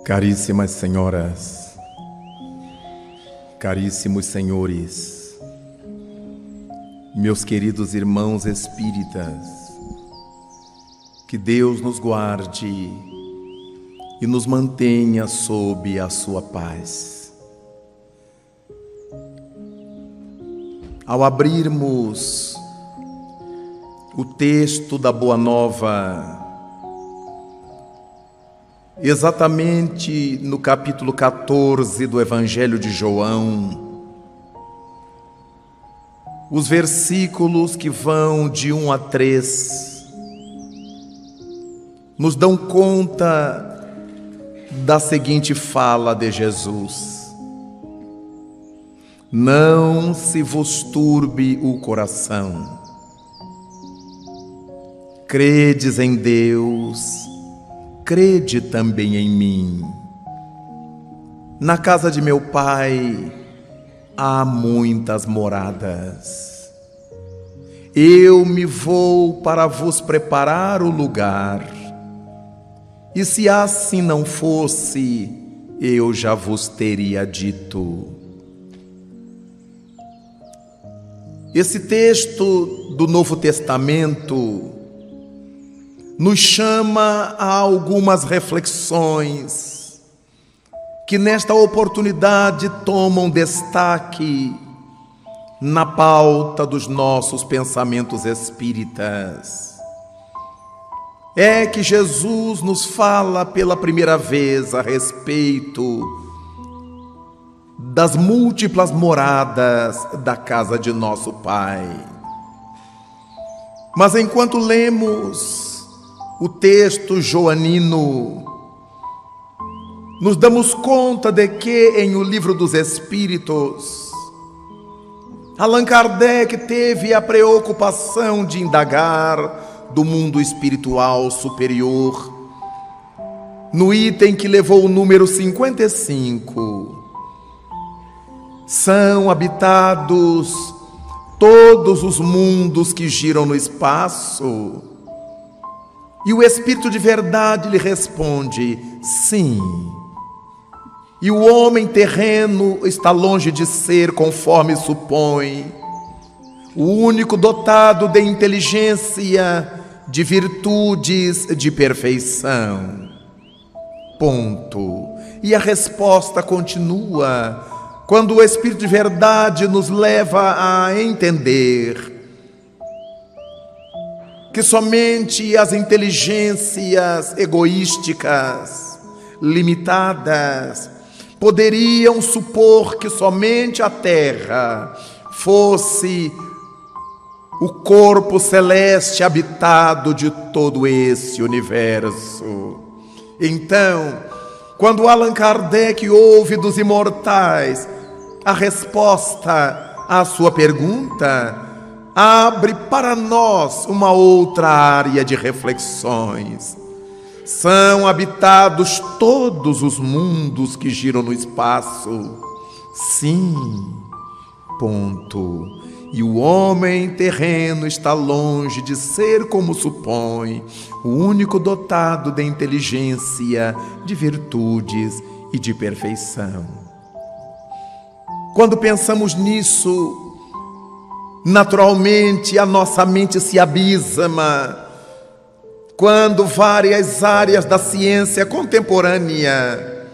Caríssimas senhoras, caríssimos senhores, meus queridos irmãos espíritas, que Deus nos guarde e nos mantenha sob a sua paz. Ao abrirmos o texto da Boa Nova, exatamente no capítulo 14 do Evangelho de João, os versículos que vão de 1 a 3 nos dão conta da seguinte fala de Jesus: não se vos turbe o coração, credes em Deus, crede também em mim. Na casa de meu Pai há muitas moradas. Eu me vou para vos preparar o lugar. E se assim não fosse, eu já vos teria dito. Esse texto do Novo Testamento nos chama a algumas reflexões que nesta oportunidade tomam destaque na pauta dos nossos pensamentos espíritas. É que Jesus nos fala pela primeira vez a respeito das múltiplas moradas da casa de nosso Pai. Mas enquanto lemos o texto joanino, nos damos conta de que em O Livro dos Espíritos, Allan Kardec teve a preocupação de indagar do mundo espiritual superior, no item que levou o número 55. São habitados todos os mundos que giram no espaço? E o Espírito de verdade lhe responde: sim. E o homem terreno está longe de ser, conforme supõe, o único dotado de inteligência, de virtudes, de perfeição. Ponto. E a resposta continua, quando o Espírito de verdade nos leva a entender que somente as inteligências egoísticas, limitadas, poderiam supor que somente a Terra fosse o corpo celeste habitado de todo esse universo. Então, quando Allan Kardec ouve dos imortais a resposta à sua pergunta, abre para nós uma outra área de reflexões. São habitados todos os mundos que giram no espaço? Sim. Ponto. E o homem terreno está longe de ser, como supõe, o único dotado de inteligência, de virtudes e de perfeição. Quando pensamos nisso, naturalmente a nossa mente se abisma quando várias áreas da ciência contemporânea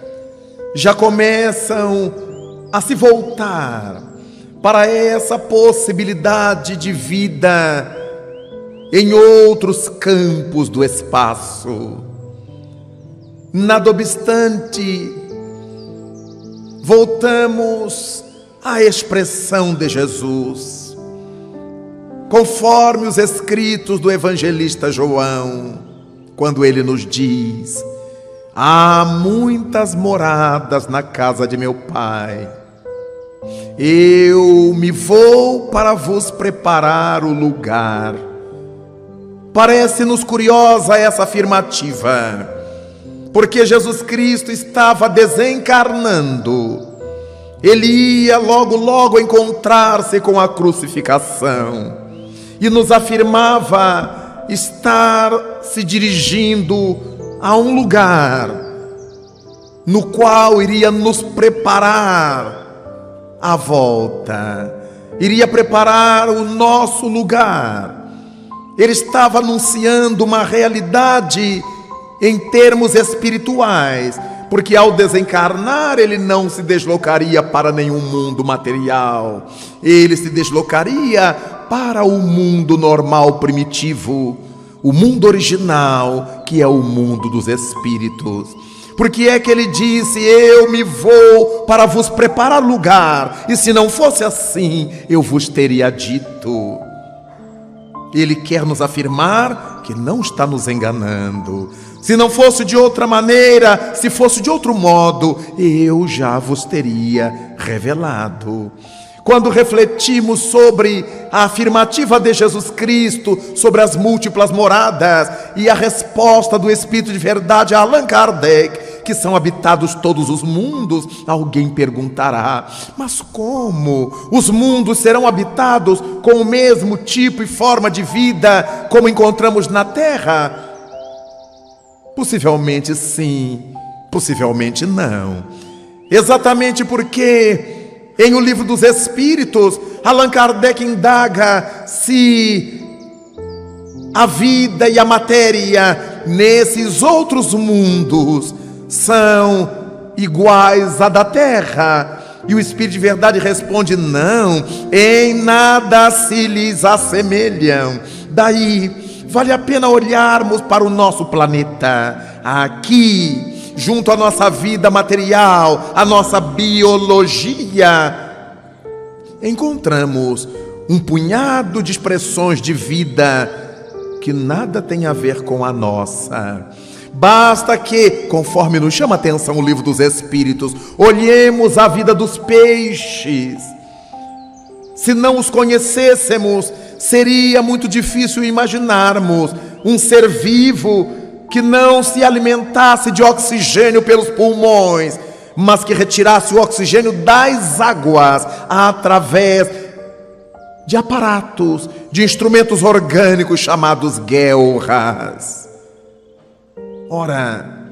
já começam a se voltar para essa possibilidade de vida em outros campos do espaço. Nada obstante, voltamos à expressão de Jesus, conforme os escritos do evangelista João, quando ele nos diz: há muitas moradas na casa de meu Pai. Eu me vou para vos preparar o lugar. Parece-nos curiosa essa afirmativa, porque Jesus Cristo estava desencarnando. Ele ia logo encontrar-se com a crucificação e nos afirmava estar se dirigindo a um lugar no qual iria nos preparar a volta, iria preparar o nosso lugar. Ele estava anunciando uma realidade em termos espirituais, porque ao desencarnar ele não se deslocaria para nenhum mundo material, ele se deslocaria para o mundo normal primitivo, o mundo original, que é o mundo dos espíritos. Porque é que ele disse: eu me vou para vos preparar lugar, e se não fosse assim, eu vos teria dito. Ele quer nos afirmar que não está nos enganando. Se não fosse de outra maneira, se fosse de outro modo, eu já vos teria revelado. Quando refletimos sobre a afirmativa de Jesus Cristo, sobre as múltiplas moradas e a resposta do Espírito de Verdade a Allan Kardec, que são habitados todos os mundos, alguém perguntará: mas como? Os mundos serão habitados com o mesmo tipo e forma de vida como encontramos na Terra? Possivelmente sim, possivelmente não. Exatamente porque em O Livro dos Espíritos, Allan Kardec indaga se a vida e a matéria nesses outros mundos são iguais à da Terra. E o Espírito de Verdade responde: não, em nada se lhes assemelham. Daí, vale a pena olharmos para o nosso planeta. Aqui, junto à nossa vida material, à nossa biologia, encontramos um punhado de expressões de vida que nada tem a ver com a nossa. Basta que, conforme nos chama a atenção o Livro dos Espíritos, olhemos a vida dos peixes. Se não os conhecêssemos, seria muito difícil imaginarmos um ser vivo que não se alimentasse de oxigênio pelos pulmões, mas que retirasse o oxigênio das águas através de aparatos, de instrumentos orgânicos chamados guelras. Ora,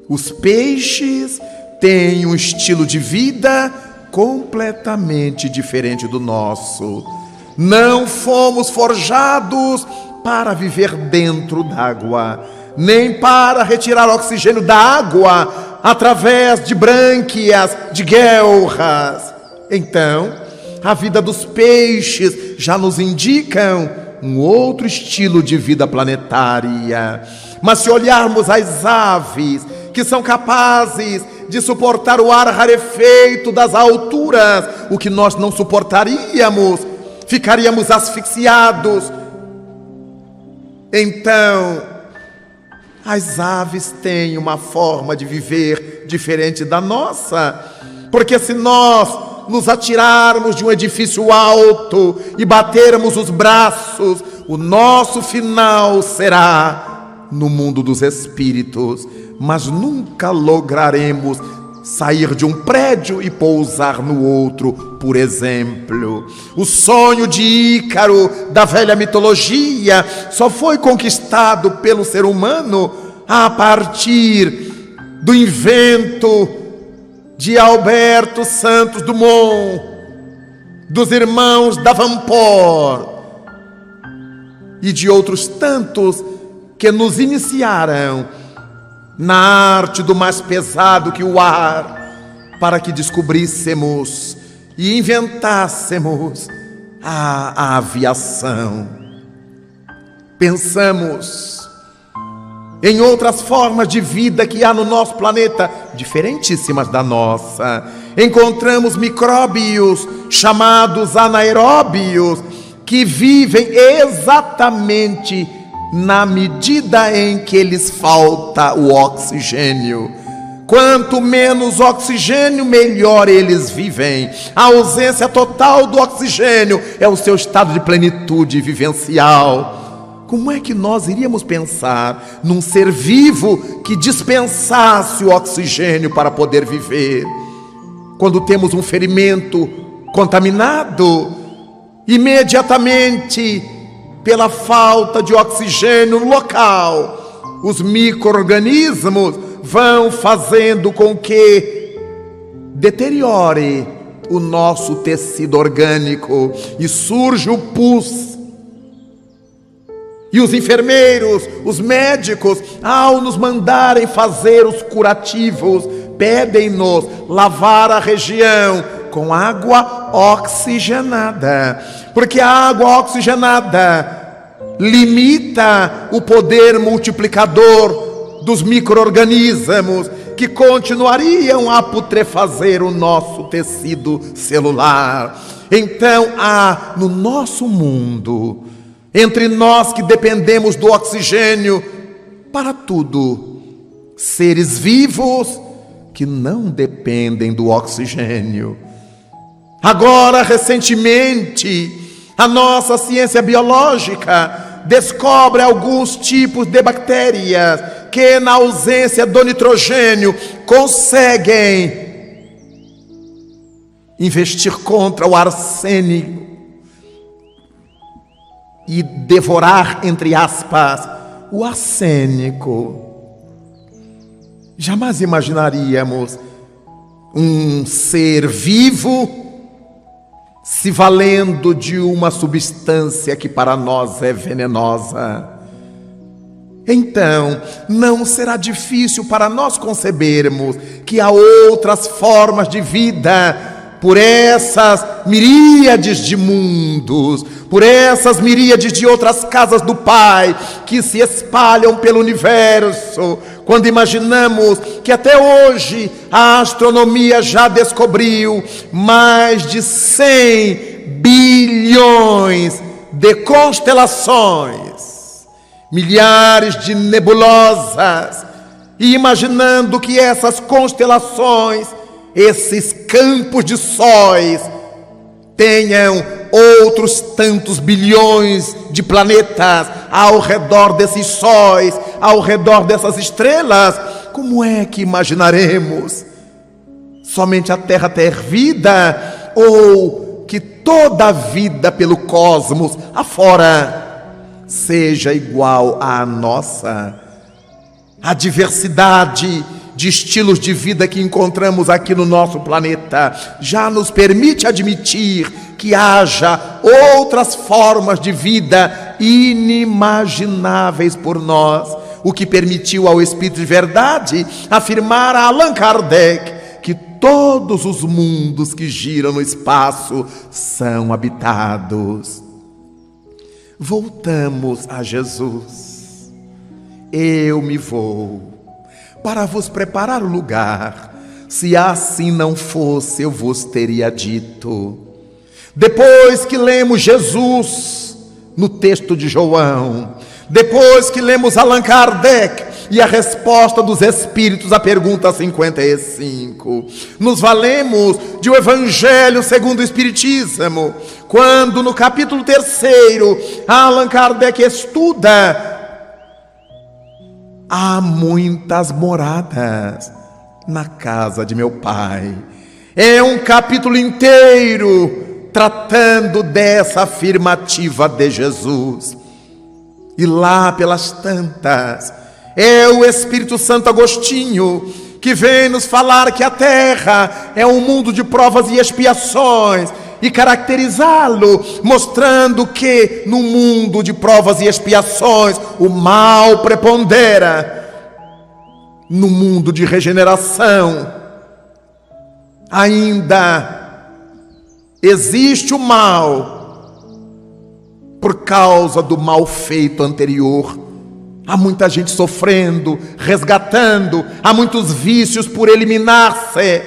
os peixes têm um estilo de vida completamente diferente do nosso. Não fomos forjados para viver dentro d'água, nem para retirar oxigênio da água através de brânquias, de guelras. Então, a vida dos peixes já nos indicam um outro estilo de vida planetária. Mas se olharmos as aves, que são capazes de suportar o ar rarefeito das alturas, o que nós não suportaríamos, ficaríamos asfixiados. Então, as aves têm uma forma de viver diferente da nossa, porque se nós nos atirarmos de um edifício alto e batermos os braços, o nosso final será no mundo dos espíritos, mas nunca lograremos sair de um prédio e pousar no outro, por exemplo. O sonho de Ícaro da velha mitologia só foi conquistado pelo ser humano a partir do invento de Alberto Santos Dumont, dos irmãos Davenport e de outros tantos que nos iniciaram na arte do mais pesado que o ar, para que descobríssemos e inventássemos a aviação. Pensamos em outras formas de vida que há no nosso planeta, diferentíssimas da nossa. Encontramos micróbios chamados anaeróbios, que vivem exatamente na medida em que lhes falta o oxigênio. Quanto menos oxigênio, melhor eles vivem. A ausência total do oxigênio é o seu estado de plenitude vivencial. Como é que nós iríamos pensar num ser vivo que dispensasse o oxigênio para poder viver? Quando temos um ferimento contaminado, imediatamente, pela falta de oxigênio local, os micro-organismos vão fazendo com que deteriore o nosso tecido orgânico e surge o pus. E os enfermeiros, os médicos, ao nos mandarem fazer os curativos, pedem-nos lavar a região com água oxigenada, porque a água oxigenada limita o poder multiplicador dos micro-organismos que continuariam a putrefazer o nosso tecido celular. Então há no nosso mundo, entre nós que dependemos do oxigênio para tudo, seres vivos que não dependem do oxigênio. Agora, recentemente, a nossa ciência biológica descobre alguns tipos de bactérias que, na ausência do nitrogênio, conseguem investir contra o arsênico e devorar, entre aspas, o arsênico. Jamais imaginaríamos um ser vivo se valendo de uma substância que para nós é venenosa. Então, não será difícil para nós concebermos que há outras formas de vida por essas miríades de mundos, por essas miríades de outras casas do Pai que se espalham pelo universo. Quando imaginamos que até hoje a astronomia já descobriu mais de 100 bilhões de constelações, milhares de nebulosas, e imaginando que essas constelações, esses campos de sóis, tenham outros tantos bilhões de planetas ao redor desses sóis, ao redor dessas estrelas, como é que imaginaremos somente a Terra ter vida, ou que toda a vida pelo cosmos afora seja igual à nossa? A diversidade de estilos de vida que encontramos aqui no nosso planeta já nos permite admitir que haja outras formas de vida inimagináveis por nós, o que permitiu ao Espírito de Verdade afirmar a Allan Kardec que todos os mundos que giram no espaço são habitados. Voltamos a Jesus. Eu me vou para vos preparar o lugar. Se assim não fosse, eu vos teria dito. Depois que lemos Jesus no texto de João, depois que lemos Allan Kardec e a resposta dos Espíritos à pergunta 55, nos valemos de o Evangelho segundo o Espiritismo, quando no capítulo 3, Allan Kardec estuda: há muitas moradas na casa de meu Pai. É um capítulo inteiro tratando dessa afirmativa de Jesus. E lá pelas tantas, é o Espírito Santo Agostinho que vem nos falar que a Terra é um mundo de provas e expiações, e caracterizá-lo, mostrando que no mundo de provas e expiações o mal prepondera. No mundo de regeneração ainda existe o mal por causa do mal feito anterior. Há muita gente sofrendo, resgatando, há muitos vícios por eliminar-se,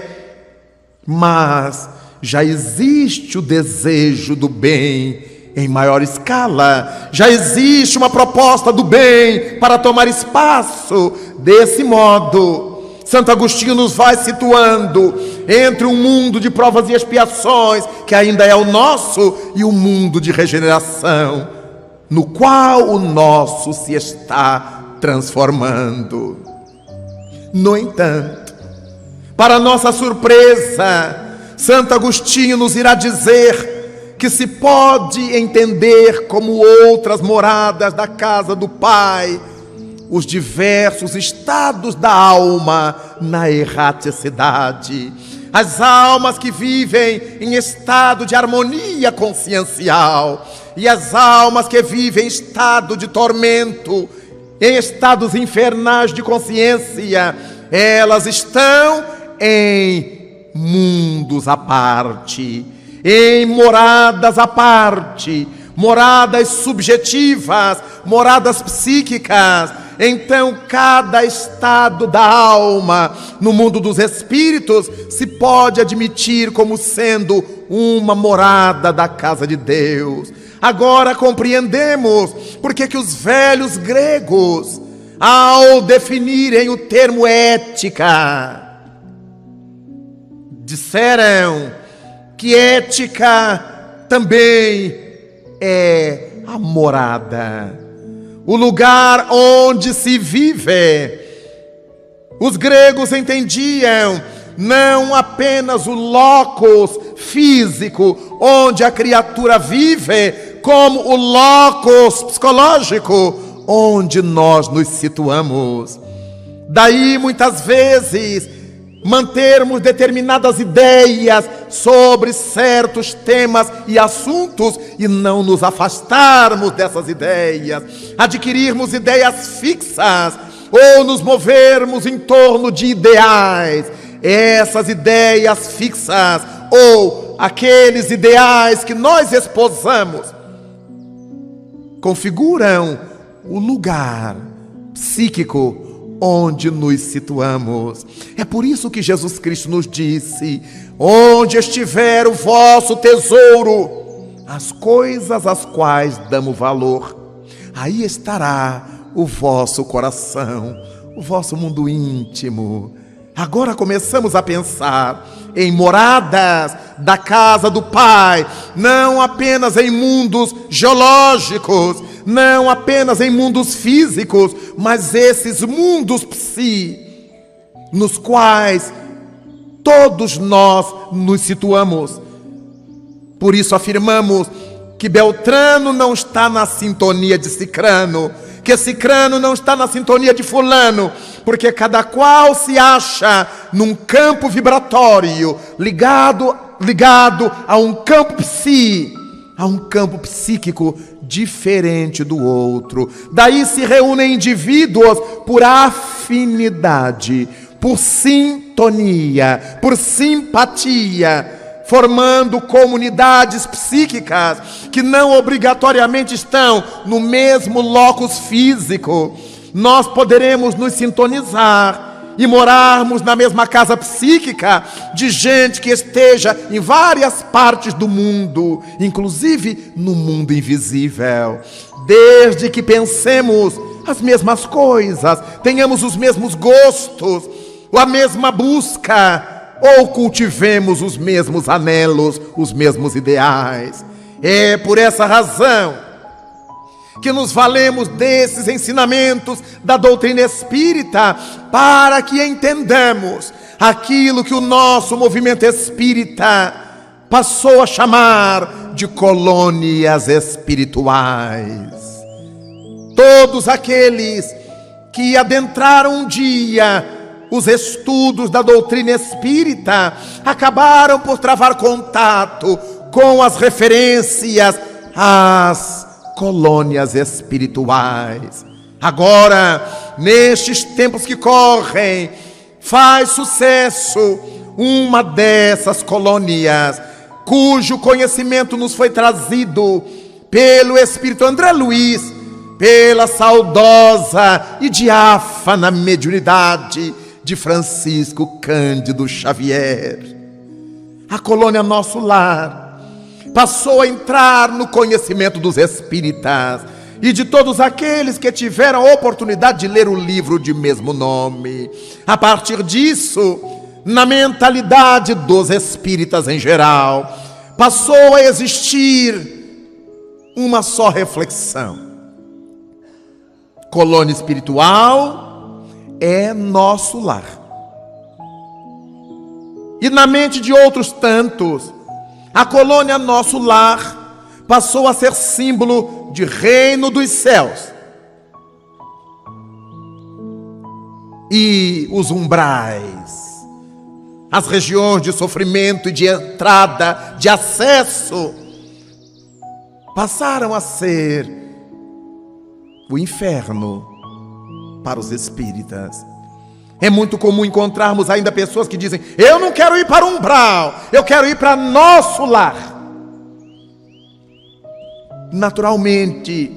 mas já existe o desejo do bem em maior escala, já existe uma proposta do bem para tomar espaço. Desse modo, Santo Agostinho nos vai situando entre um mundo de provas e expiações, que ainda é o nosso, e o mundo de regeneração, no qual o nosso se está transformando. No entanto, para nossa surpresa, Santo Agostinho nos irá dizer que se pode entender como outras moradas da casa do Pai os diversos estados da alma na erraticidade. As almas que vivem em estado de harmonia consciencial e as almas que vivem em estado de tormento, em estados infernais de consciência, elas estão em mundos à parte, em moradas à parte, moradas subjetivas, moradas psíquicas. Então, cada estado da alma no mundo dos espíritos se pode admitir como sendo uma morada da casa de Deus. Agora compreendemos por que os velhos gregos, ao definirem o termo ética, disseram que ética também é a morada, o lugar onde se vive. Os gregos entendiam não apenas o locus físico, onde a criatura vive, como o locus psicológico, onde nós nos situamos. Daí, muitas vezes, mantermos determinadas ideias sobre certos temas e assuntos e não nos afastarmos dessas ideias, adquirirmos ideias fixas ou nos movermos em torno de ideais. Essas ideias fixas ou aqueles ideais que nós esposamos configuram o lugar psíquico onde nos situamos. É por isso que Jesus Cristo nos disse: onde estiver o vosso tesouro, as coisas às quais damos valor, aí estará o vosso coração, o vosso mundo íntimo. Agora começamos a pensar em moradas da casa do Pai, não apenas em mundos geológicos, não apenas em mundos físicos, mas esses mundos nos quais todos nós nos situamos. Por isso afirmamos que Beltrano não está na sintonia de Cicrano, que Cicrano não está na sintonia de Fulano, porque cada qual se acha num campo vibratório ligado a um campo a um campo psíquico diferente do outro. Daí se reúnem indivíduos por afinidade, por sintonia, por simpatia, formando comunidades psíquicas que não obrigatoriamente estão no mesmo locus físico. Nós poderemos nos sintonizar e morarmos na mesma casa psíquica de gente que esteja em várias partes do mundo, inclusive no mundo invisível, desde que pensemos as mesmas coisas, tenhamos os mesmos gostos, a mesma busca, ou cultivemos os mesmos anelos, os mesmos ideais. É por essa razão que nos valemos desses ensinamentos da doutrina espírita para que entendamos aquilo que o nosso movimento espírita passou a chamar de colônias espirituais. Todos aqueles que adentraram um dia os estudos da doutrina espírita acabaram por travar contato com as referências às colônias espirituais. Agora, nestes tempos que correm, faz sucesso uma dessas colônias, cujo conhecimento nos foi trazido pelo Espírito André Luiz, pela saudosa e diáfana mediunidade de Francisco Cândido Xavier. A colônia Nosso Lar passou a entrar no conhecimento dos espíritas e de todos aqueles que tiveram a oportunidade de ler o livro de mesmo nome. A partir disso, na mentalidade dos espíritas em geral, passou a existir uma só reflexão: colônia espiritual é nosso lar. E na mente de outros tantos, a colônia Nosso Lar passou a ser símbolo de reino dos céus. e os umbrais, as regiões de sofrimento e de entrada, de acesso, passaram a ser o inferno para os espíritas. É muito comum encontrarmos ainda pessoas que dizem: eu não quero ir para o umbral, eu quero ir para nosso lar. Naturalmente,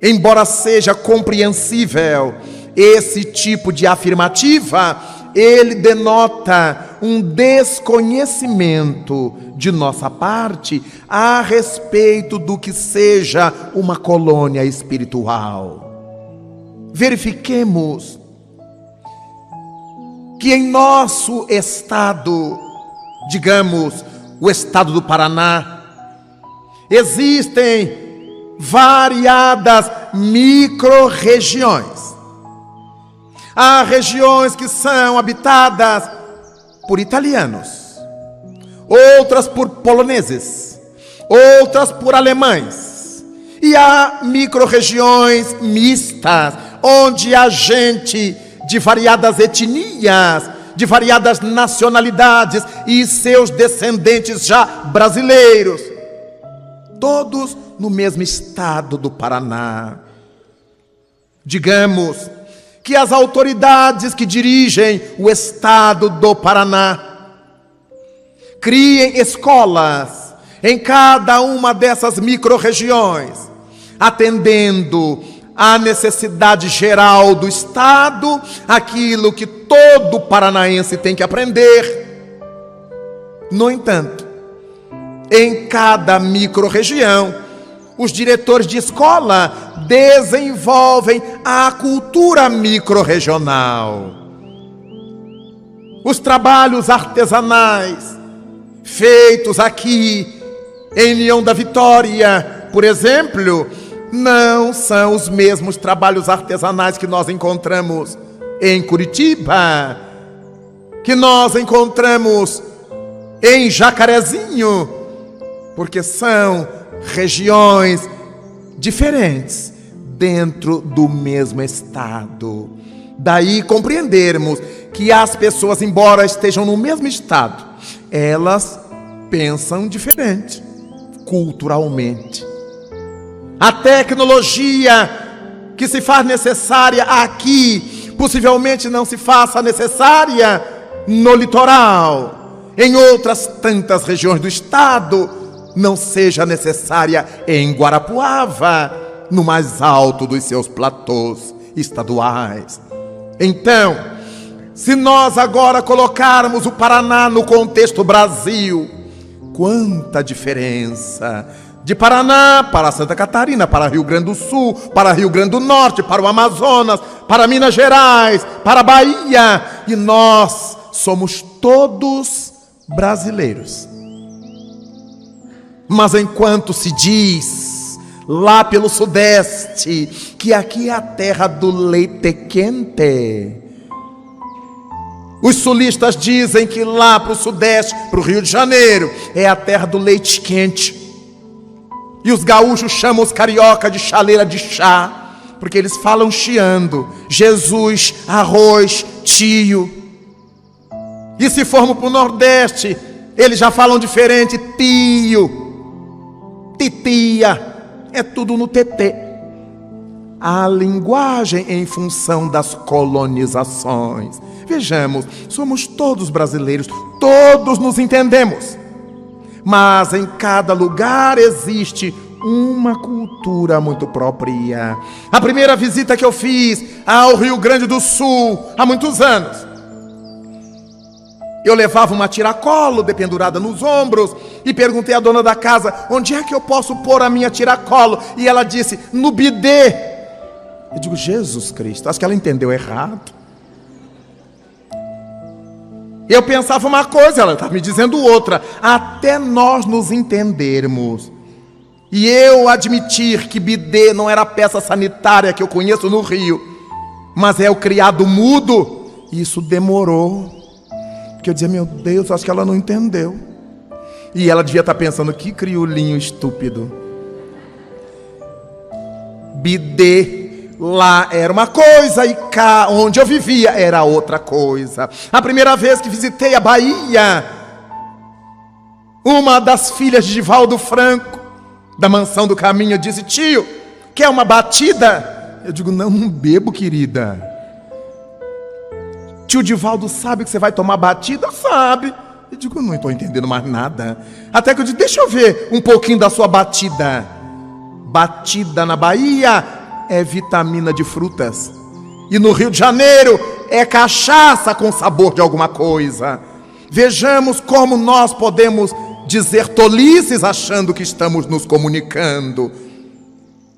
embora seja compreensível esse tipo de afirmativa, ele denota um desconhecimento de nossa parte a respeito do que seja uma colônia espiritual. Verifiquemos que em nosso estado, digamos, o estado do Paraná, existem variadas micro-regiões. Há regiões que são habitadas por italianos, outras por poloneses, outras por alemães. E há micro-regiões mistas, onde há gente de variadas etnias, de variadas nacionalidades e seus descendentes já brasileiros, todos no mesmo estado do Paraná. Digamos que as autoridades que dirigem o estado do Paraná criem escolas em cada uma dessas micro-regiões, atendendo à necessidade geral do estado, aquilo que todo paranaense tem que aprender. No entanto, em cada micro-região, os diretores de escola desenvolvem a cultura micro-regional. Os trabalhos artesanais feitos aqui em União da Vitória, por exemplo, não são os mesmos trabalhos artesanais que nós encontramos em Curitiba, que nós encontramos em Jacarezinho, porque são regiões diferentes dentro do mesmo estado. Daí compreendermos que as pessoas, embora estejam no mesmo estado, elas pensam diferente culturalmente. A tecnologia que se faz necessária aqui, possivelmente não se faça necessária no litoral, em outras tantas regiões do estado, não seja necessária em Guarapuava, no mais alto dos seus platôs estaduais. Então, se nós agora colocarmos o Paraná no contexto Brasil, quanta diferença! De Paraná para Santa Catarina, para Rio Grande do Sul, para Rio Grande do Norte, para o Amazonas, para Minas Gerais, para a Bahia. E nós somos todos brasileiros. Mas enquanto se diz lá pelo Sudeste que aqui é a terra do leite quente, os sulistas dizem que lá para o Sudeste, para o Rio de Janeiro, é a terra do leite quente. E os gaúchos chamam os carioca de chaleira de chá, porque eles falam chiando: Jesus, arroz, tio. E se formos para o Nordeste, eles já falam diferente: tio, titia, é tudo no TT. A linguagem em função das colonizações. Vejamos, somos todos brasileiros, todos nos entendemos. Mas em cada lugar existe uma cultura muito própria. A primeira visita que eu fiz ao Rio Grande do Sul, há muitos anos, eu levava uma tiracolo dependurada nos ombros e perguntei à dona da casa: onde é que eu posso pôr a minha tiracolo? E ela disse: no bidê. Eu digo: Jesus Cristo, acho que ela entendeu errado. Eu pensava uma coisa, ela estava me dizendo outra. Até nós nos entendermos e eu admitir que bidê não era a peça sanitária que eu conheço no Rio, mas é o criado mudo, isso demorou. Porque eu dizia: meu Deus, acho que ela não entendeu. E ela devia estar pensando: que crioulinho estúpido. Bidê lá era uma coisa e cá, onde eu vivia, era outra coisa. A primeira vez que visitei a Bahia, uma das filhas de Divaldo Franco, da Mansão do Caminho, disse: tio, quer uma batida? Eu digo: não bebo, querida. Tio Divaldo sabe que você vai tomar batida? Sabe. Eu digo: não estou entendendo mais nada. Até que eu disse: deixa eu ver um pouquinho da sua batida. Batida na Bahia é vitamina de frutas. E no Rio de Janeiro é cachaça com sabor de alguma coisa. Vejamos como nós podemos dizer tolices achando que estamos nos comunicando.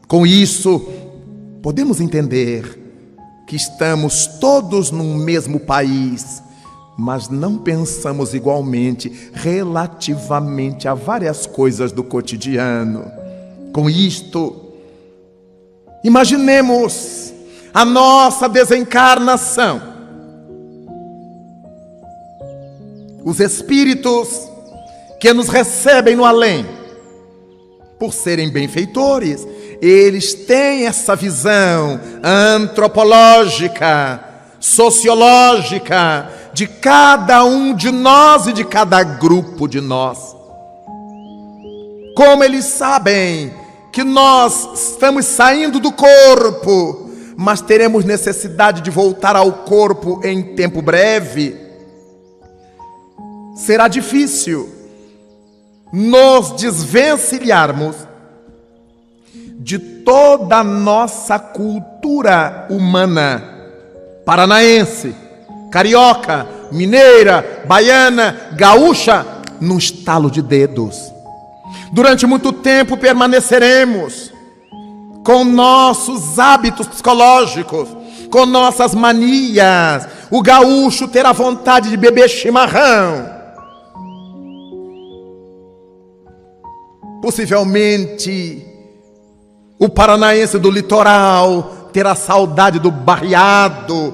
Com isso, podemos entender que estamos todos no mesmo país, mas não pensamos igualmente relativamente a várias coisas do cotidiano. Com isto, imaginemos a nossa desencarnação. Os espíritos que nos recebem no além, por serem benfeitores, eles têm essa visão antropológica, sociológica, de cada um de nós e de cada grupo de nós. Como eles sabem que nós estamos saindo do corpo, mas teremos necessidade de voltar ao corpo em tempo breve, será difícil nos desvencilharmos de toda a nossa cultura humana, paranaense, carioca, mineira, baiana, gaúcha, num estalo de dedos. Durante muito tempo permaneceremos com nossos hábitos psicológicos, com nossas manias. O gaúcho terá vontade de beber chimarrão. Possivelmente, o paranaense do litoral terá saudade do barreado.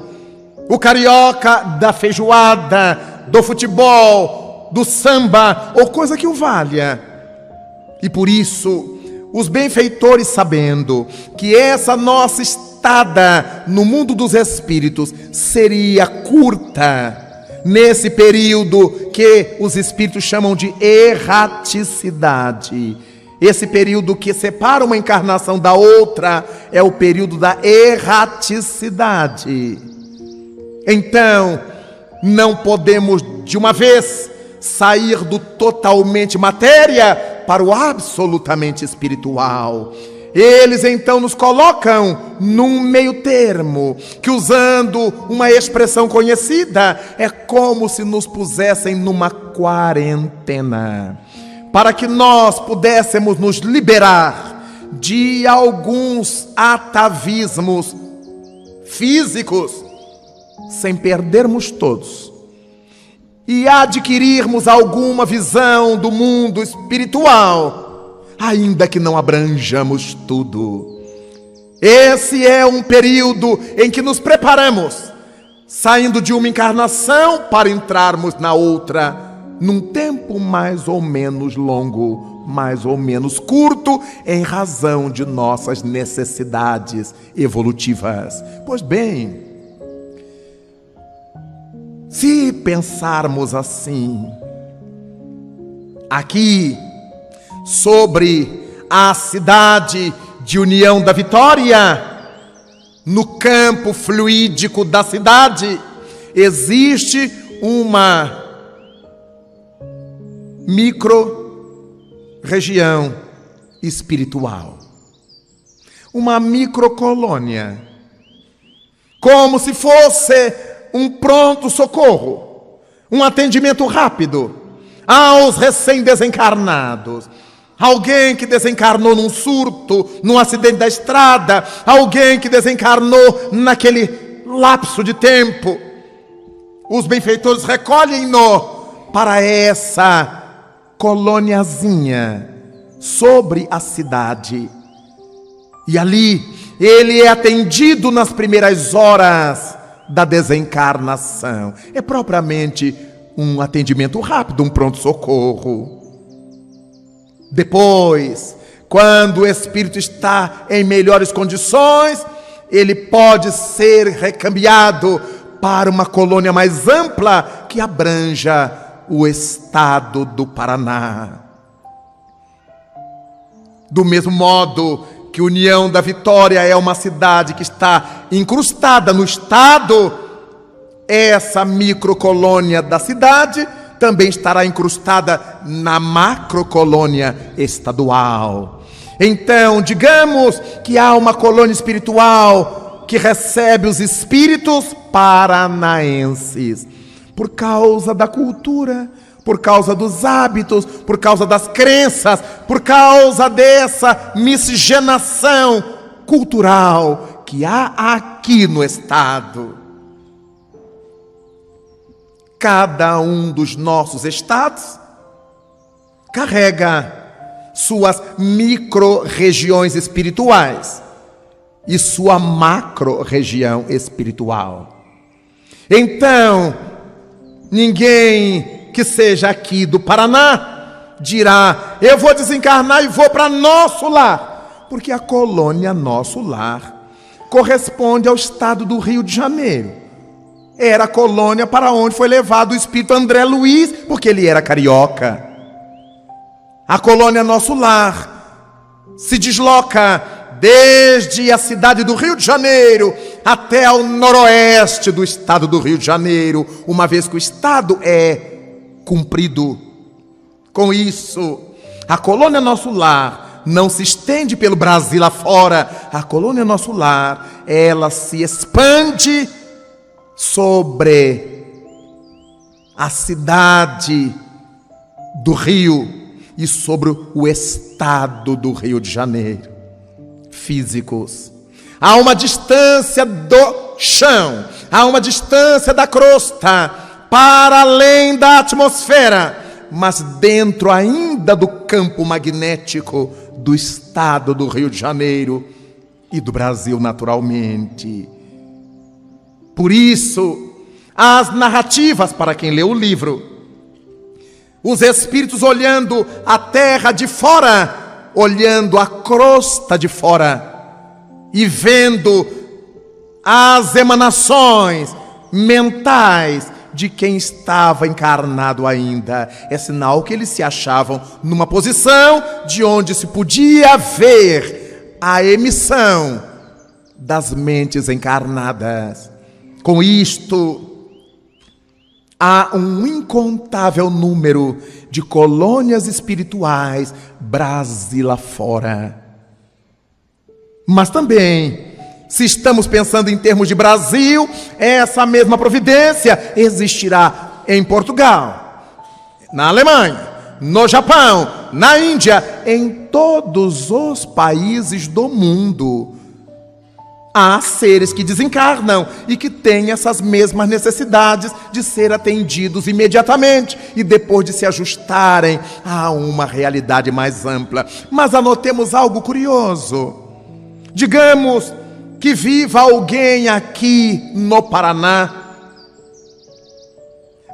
O carioca da feijoada, do futebol, do samba, ou coisa que o valha. E por isso, os benfeitores, sabendo que essa nossa estada no mundo dos espíritos seria curta, nesse período que os espíritos chamam de erraticidade, esse período que separa uma encarnação da outra é o período da erraticidade. Então, não podemos de uma vez sair do totalmente matéria para o absolutamente espiritual. Eles então nos colocam num meio termo, que, usando uma expressão conhecida, é como se nos pusessem numa quarentena, para que nós pudéssemos nos liberar de alguns atavismos físicos, sem perdermos todos, e adquirirmos alguma visão do mundo espiritual, ainda que não abranjamos tudo. Esse é um período em que nos preparamos, saindo de uma encarnação para entrarmos na outra, num tempo mais ou menos longo, mais ou menos curto, em razão de nossas necessidades evolutivas. Pois bem, se pensarmos assim, aqui, sobre a cidade de União da Vitória, no campo fluídico da cidade, existe uma micro-região espiritual, uma microcolônia, como se fosse um pronto-socorro, um atendimento rápido aos recém-desencarnados. Alguém que desencarnou num surto, num acidente da estrada, alguém que desencarnou naquele lapso de tempo. Os benfeitores recolhem-no para essa coloniazinha sobre a cidade. E ali ele é atendido nas primeiras horas da desencarnação. É propriamente um atendimento rápido, um pronto-socorro. Depois, quando o espírito está em melhores condições, ele pode ser recambiado para uma colônia mais ampla que abranja o estado do Paraná. Do mesmo modo que União da Vitória é uma cidade que está incrustada no estado, essa microcolônia da cidade também estará incrustada na macrocolônia estadual. Então, digamos que há uma colônia espiritual que recebe os espíritos paranaenses por causa da cultura, por causa dos hábitos, por causa das crenças, por causa dessa miscigenação cultural que há aqui no estado. Cada um dos nossos estados carrega suas micro-regiões espirituais e sua macro-região espiritual. Então, ninguém que seja aqui do Paraná dirá: eu vou desencarnar e vou para nosso lar, porque a colônia Nosso Lar corresponde ao estado do Rio de Janeiro. Era a colônia para onde foi levado o espírito André Luiz, porque ele era carioca. A colônia Nosso Lar se desloca desde a cidade do Rio de Janeiro até ao noroeste do estado do Rio de Janeiro, uma vez que o estado é cumprido. Com isso, a colônia Nosso Lar não se estende pelo Brasil afora. A colônia Nosso Lar, ela se expande sobre a cidade do Rio e sobre o estado do Rio de Janeiro. Físicos. Há uma distância do chão, há uma distância da crosta para além da atmosfera, mas dentro ainda do campo magnético do estado do Rio de Janeiro e do Brasil, naturalmente. Por isso, as narrativas, para quem lê o livro, os espíritos olhando a terra de fora, olhando a crosta de fora e vendo as emanações mentais de quem estava encarnado ainda, é sinal que eles se achavam numa posição de onde se podia ver a emissão das mentes encarnadas. Com isto, há um incontável número de colônias espirituais Brasil afora. Mas também, se estamos pensando em termos de Brasil, essa mesma providência existirá em Portugal, na Alemanha, no Japão, na Índia, em todos os países do mundo. Há seres que desencarnam e que têm essas mesmas necessidades de ser atendidos imediatamente e depois de se ajustarem a uma realidade mais ampla. Mas anotemos algo curioso. Digamos que viva alguém aqui no Paraná,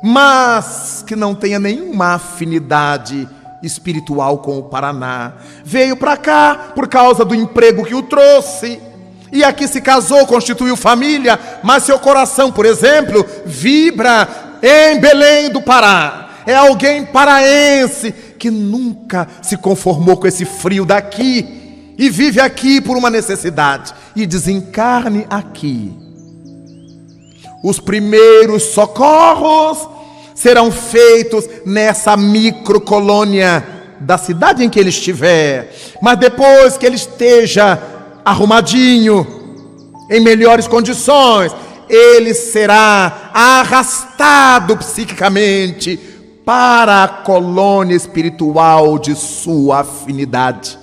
mas que não tenha nenhuma afinidade espiritual com o Paraná. Veio para cá por causa do emprego que o trouxe, e aqui se casou, constituiu família, mas seu coração, por exemplo, vibra em Belém do Pará. É alguém paraense que nunca se conformou com esse frio daqui e vive aqui por uma necessidade e desencarne aqui. Os primeiros socorros serão feitos nessa microcolônia da cidade em que ele estiver, mas depois que ele esteja arrumadinho, em melhores condições, ele será arrastado psiquicamente para a colônia espiritual de sua afinidade,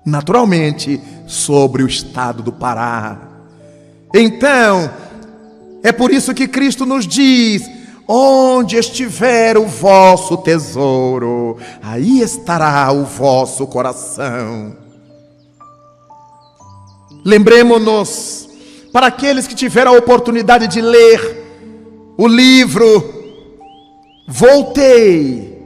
naturalmente sobre o estado do Pará. Então, é por isso que Cristo nos diz: onde estiver o vosso tesouro, aí estará o vosso coração. Lembremos-nos, para aqueles que tiveram a oportunidade de ler o livro Voltei,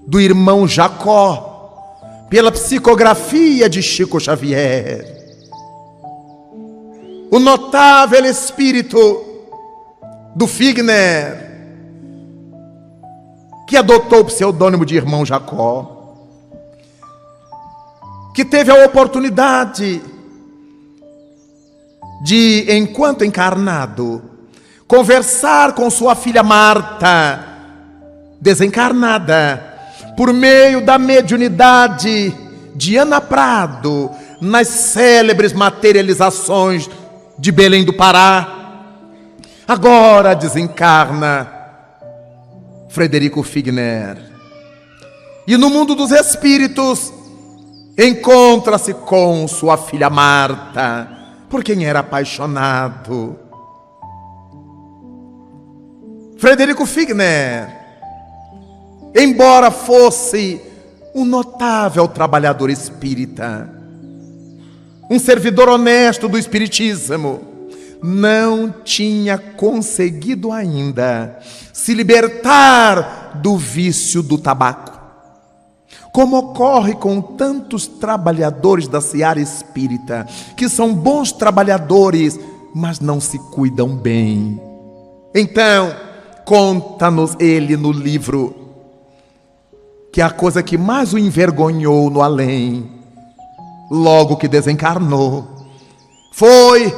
do irmão Jacó, pela psicografia de Chico Xavier. o notável espírito do Figner, que adotou o pseudônimo de Irmão Jacó, que teve a oportunidade de, enquanto encarnado, conversar com sua filha Marta, desencarnada, por meio da mediunidade de Ana Prado, nas célebres materializações de Belém do Pará. Agora desencarna Frederico Figner, e no mundo dos espíritos encontra-se com sua filha Marta, por quem era apaixonado. Frederico Figner, embora fosse um notável trabalhador espírita, um servidor honesto do espiritismo, não tinha conseguido ainda se libertar do vício do tabaco, como ocorre com tantos trabalhadores da seara espírita, que são bons trabalhadores, mas não se cuidam bem. Então, conta-nos ele no livro que a coisa que mais o envergonhou no além, logo que desencarnou, foi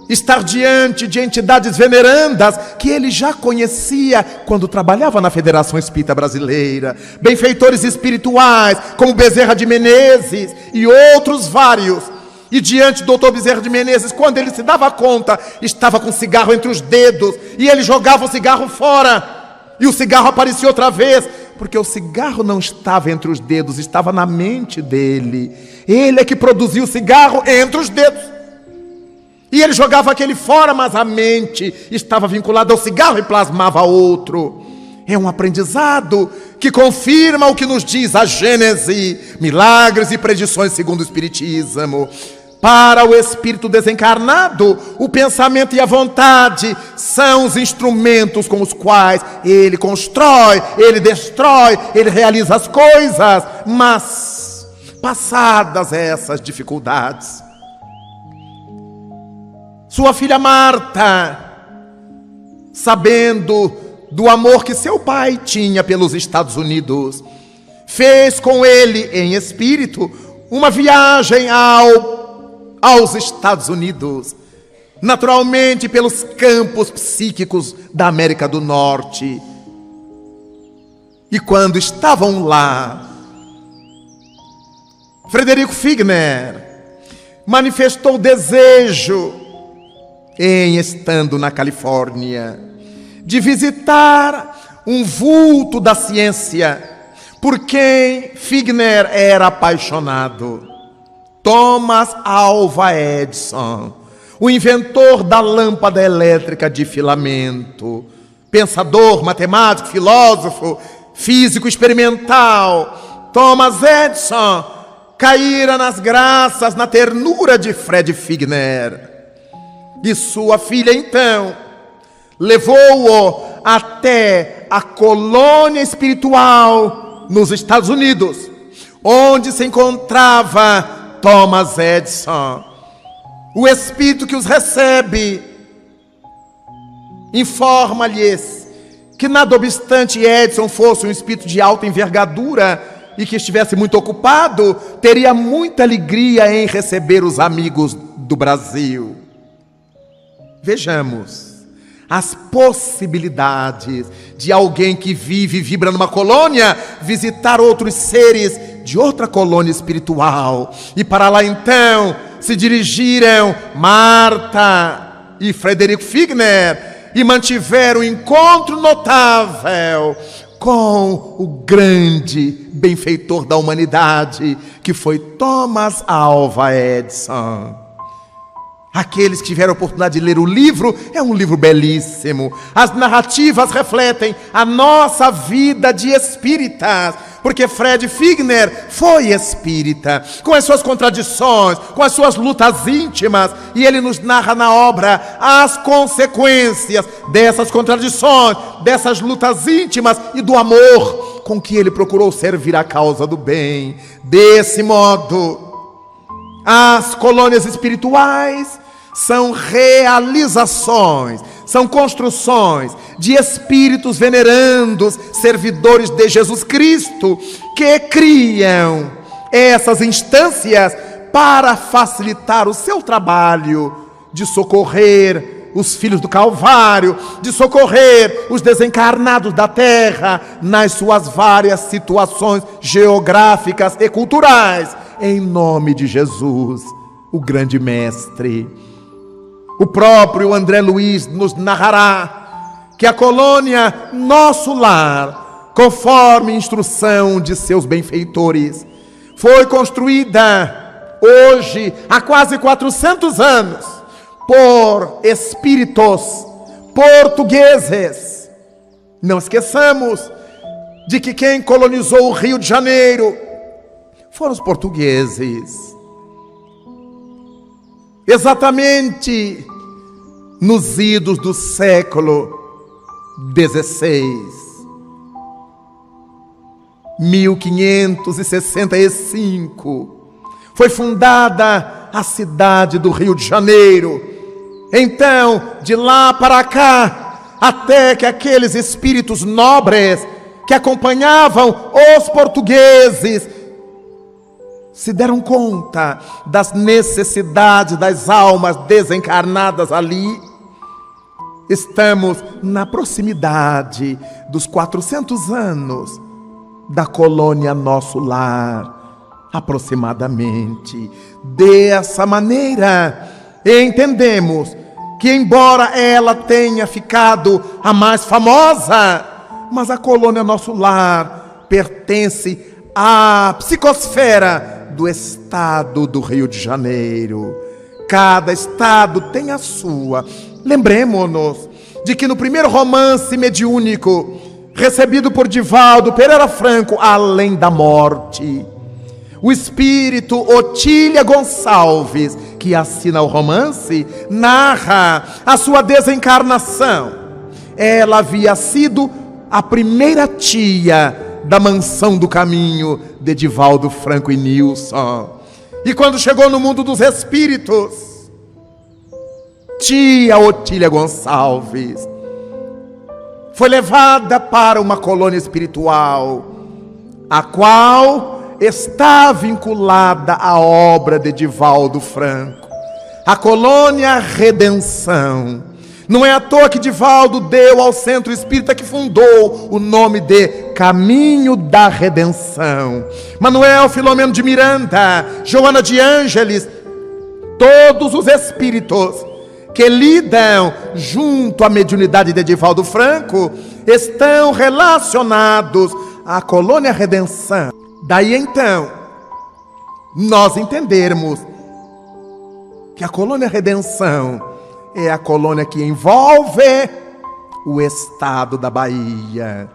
estar diante de entidades venerandas que ele já conhecia quando trabalhava na Federação Espírita Brasileira, benfeitores espirituais como Bezerra de Menezes e outros vários. E diante do Dr. Bezerra de Menezes, quando ele se dava conta, estava com o cigarro entre os dedos, e ele jogava o cigarro fora, e o cigarro aparecia outra vez, porque o cigarro não estava entre os dedos, estava na mente dele. Ele é que produzia o cigarro entre os dedos. E ele jogava aquele fora, mas a mente estava vinculada ao cigarro e plasmava outro. É um aprendizado que confirma o que nos diz a Gênese, milagres e predições segundo o Espiritismo. Para o espírito desencarnado, o pensamento e a vontade são os instrumentos com os quais ele constrói, ele destrói, ele realiza as coisas. Mas, passadas essas dificuldades, sua filha Marta, sabendo do amor que seu pai tinha pelos Estados Unidos, fez com ele, em espírito, uma viagem aos Estados Unidos, naturalmente pelos campos psíquicos da América do Norte. E quando estavam lá, Frederico Figner manifestou o desejo, em estando na Califórnia, de visitar um vulto da ciência, por quem Figner era apaixonado. Thomas Alva Edison, o inventor da lâmpada elétrica de filamento, pensador, matemático, filósofo, físico experimental, Thomas Edison caíra nas graças, na ternura de Fred Figner. E sua filha, então, levou-o até a colônia espiritual nos Estados Unidos, onde se encontrava Thomas Edison. O espírito que os recebe informa-lhes que, nada obstante Edison fosse um espírito de alta envergadura e que estivesse muito ocupado, teria muita alegria em receber os amigos do Brasil. Vejamos as possibilidades de alguém que vive e vibra numa colônia visitar outros seres de outra colônia espiritual. E para lá então se dirigiram Marta e Frederico Figner e mantiveram um encontro notável com o grande benfeitor da humanidade, que foi Thomas Alva Edison. Aqueles que tiveram a oportunidade de ler o livro, é um livro belíssimo. As narrativas refletem a nossa vida de espíritas, porque Fred Figner foi espírita, com as suas contradições, com as suas lutas íntimas, e ele nos narra na obra as consequências dessas contradições, dessas lutas íntimas e do amor com que ele procurou servir a causa do bem. Desse modo, as colônias espirituais são realizações, são construções de espíritos venerandos, servidores de Jesus Cristo, que criam essas instâncias para facilitar o seu trabalho de socorrer os filhos do Calvário, de socorrer os desencarnados da terra nas suas várias situações geográficas e culturais, em nome de Jesus, o grande mestre. O próprio André Luiz nos narrará que a colônia Nosso Lar, conforme instrução de seus benfeitores, foi construída hoje há quase 400 anos por espíritos portugueses. Não esqueçamos de que quem colonizou o Rio de Janeiro foram os portugueses. Exatamente nos idos do século XVI, 1565, foi fundada a cidade do Rio de Janeiro. Então, de lá para cá, até que aqueles espíritos nobres que acompanhavam os portugueses se deram conta das necessidades das almas desencarnadas ali. Estamos na proximidade dos 400 anos da colônia Nosso Lar, aproximadamente. Dessa maneira, entendemos que, embora ela tenha ficado a mais famosa, mas a colônia Nosso Lar pertence à psicosfera do estado do Rio de Janeiro. Cada estado tem a sua. Lembremos-nos de que no primeiro romance mediúnico, recebido por Divaldo Pereira Franco, Além da Morte, o espírito Otília Gonçalves, que assina o romance, narra a sua desencarnação. Ela havia sido a primeira tia da Mansão do Caminho de Divaldo Franco e Nilson. E quando chegou no mundo dos espíritos, tia Otília Gonçalves foi levada para uma colônia espiritual, a qual está vinculada à obra de Divaldo Franco, a colônia Redenção. Não é à toa que Divaldo deu ao centro espírita que fundou o nome de Caminho da Redenção. Manuel Filomeno de Miranda, Joana de Ângeles, todos os espíritos que lidam junto à mediunidade de Divaldo Franco estão relacionados à colônia Redenção. Daí então, nós entendermos que a colônia Redenção é a colônia que envolve o estado da Bahia.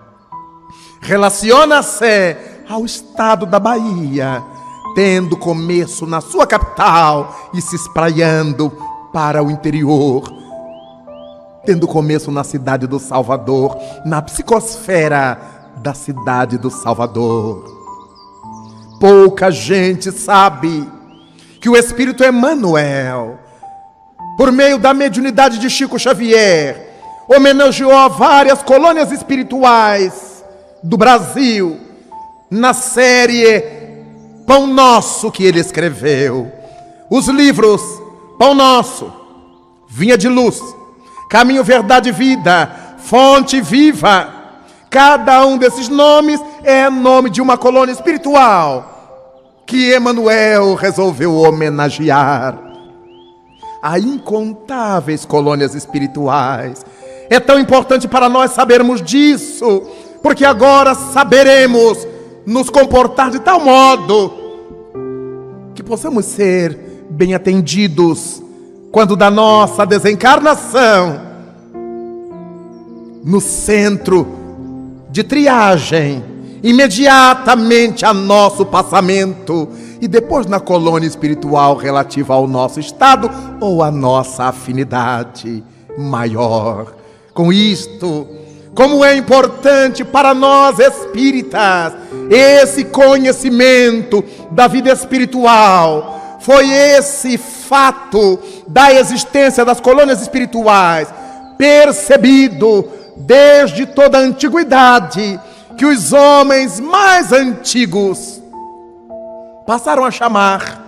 Relaciona-se ao estado da Bahia, tendo começo na sua capital e se espraiando para o interior, tendo começo na cidade do Salvador, na psicosfera da cidade do Salvador. Pouca gente sabe que o Espírito Emmanuel, por meio da mediunidade de Chico Xavier, homenageou várias colônias espirituais do Brasil na série Pão Nosso que ele escreveu. Os livros Pão Nosso, Vinha de Luz, Caminho, Verdade e Vida, Fonte Viva. Cada um desses nomes é nome de uma colônia espiritual que Emmanuel resolveu homenagear. Há incontáveis colônias espirituais. É tão importante para nós sabermos disso, porque agora saberemos nos comportar de tal modo que possamos ser bem atendidos quando da nossa desencarnação, no centro de triagem, imediatamente a nosso passamento, e depois na colônia espiritual relativa ao nosso estado ou à nossa afinidade maior. Com isto, como é importante para nós espíritas esse conhecimento da vida espiritual, foi esse fato da existência das colônias espirituais, percebido desde toda a antiguidade, que os homens mais antigos passaram a chamar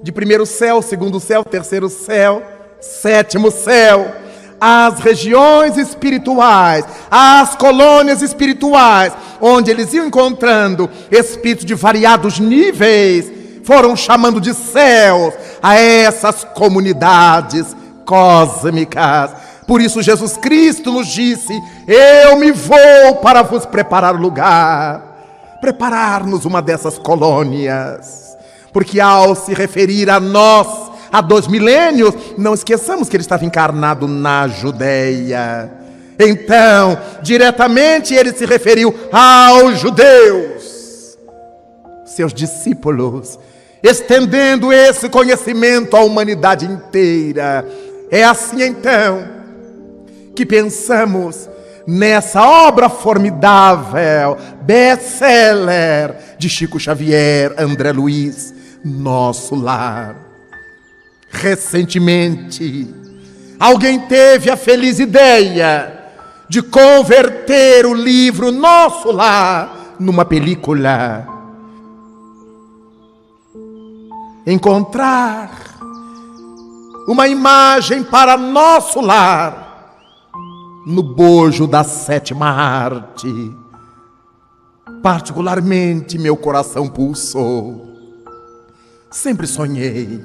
de primeiro céu, segundo céu, terceiro céu, sétimo céu, as regiões espirituais, as colônias espirituais, onde eles iam encontrando espíritos de variados níveis, foram chamando de céus a essas comunidades cósmicas. Por isso Jesus Cristo nos disse: eu me vou para vos preparar lugar, preparar-nos uma dessas colônias. Porque ao se referir a nós, há 2 milênios, não esqueçamos que ele estava encarnado na Judeia. Então, diretamente ele se referiu aos judeus, seus discípulos, estendendo esse conhecimento à humanidade inteira. É assim então que pensamos nessa obra formidável, best-seller de Chico Xavier, André Luiz, Nosso Lar. Recentemente, alguém teve a feliz ideia de converter o livro Nosso Lar numa película. Encontrar uma imagem para Nosso Lar no bojo da 7ª arte. Particularmente meu coração pulsou. Sempre sonhei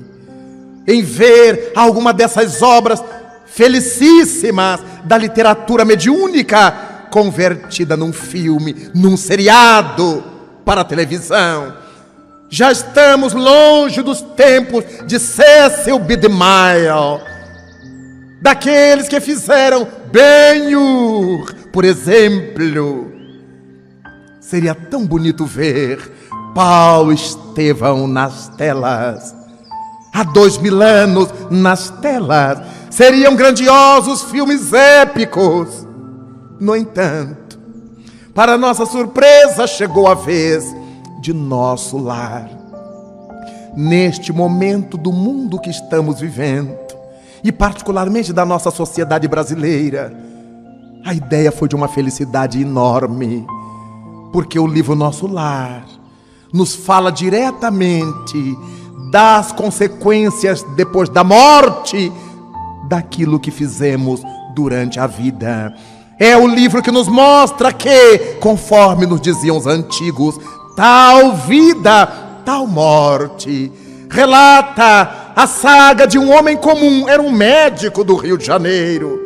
em ver alguma dessas obras felicíssimas da literatura mediúnica convertida num filme, num seriado para a televisão. Já estamos longe dos tempos de Cecil B. DeMille, daqueles que fizeram Ben-Hur, por exemplo. Seria tão bonito ver Paulo Estevão nas telas. Há 2000 anos nas telas. Seriam grandiosos filmes épicos. No entanto, para nossa surpresa, chegou a vez de Nosso Lar. Neste momento do mundo que estamos vivendo, e particularmente da nossa sociedade brasileira, a ideia foi de uma felicidade enorme, porque o livro Nosso Lar nos fala diretamente das consequências depois da morte daquilo que fizemos durante a vida. É o livro que nos mostra que, conforme nos diziam os antigos, tal vida, tal morte. Relata a saga de um homem comum, era um médico do Rio de Janeiro,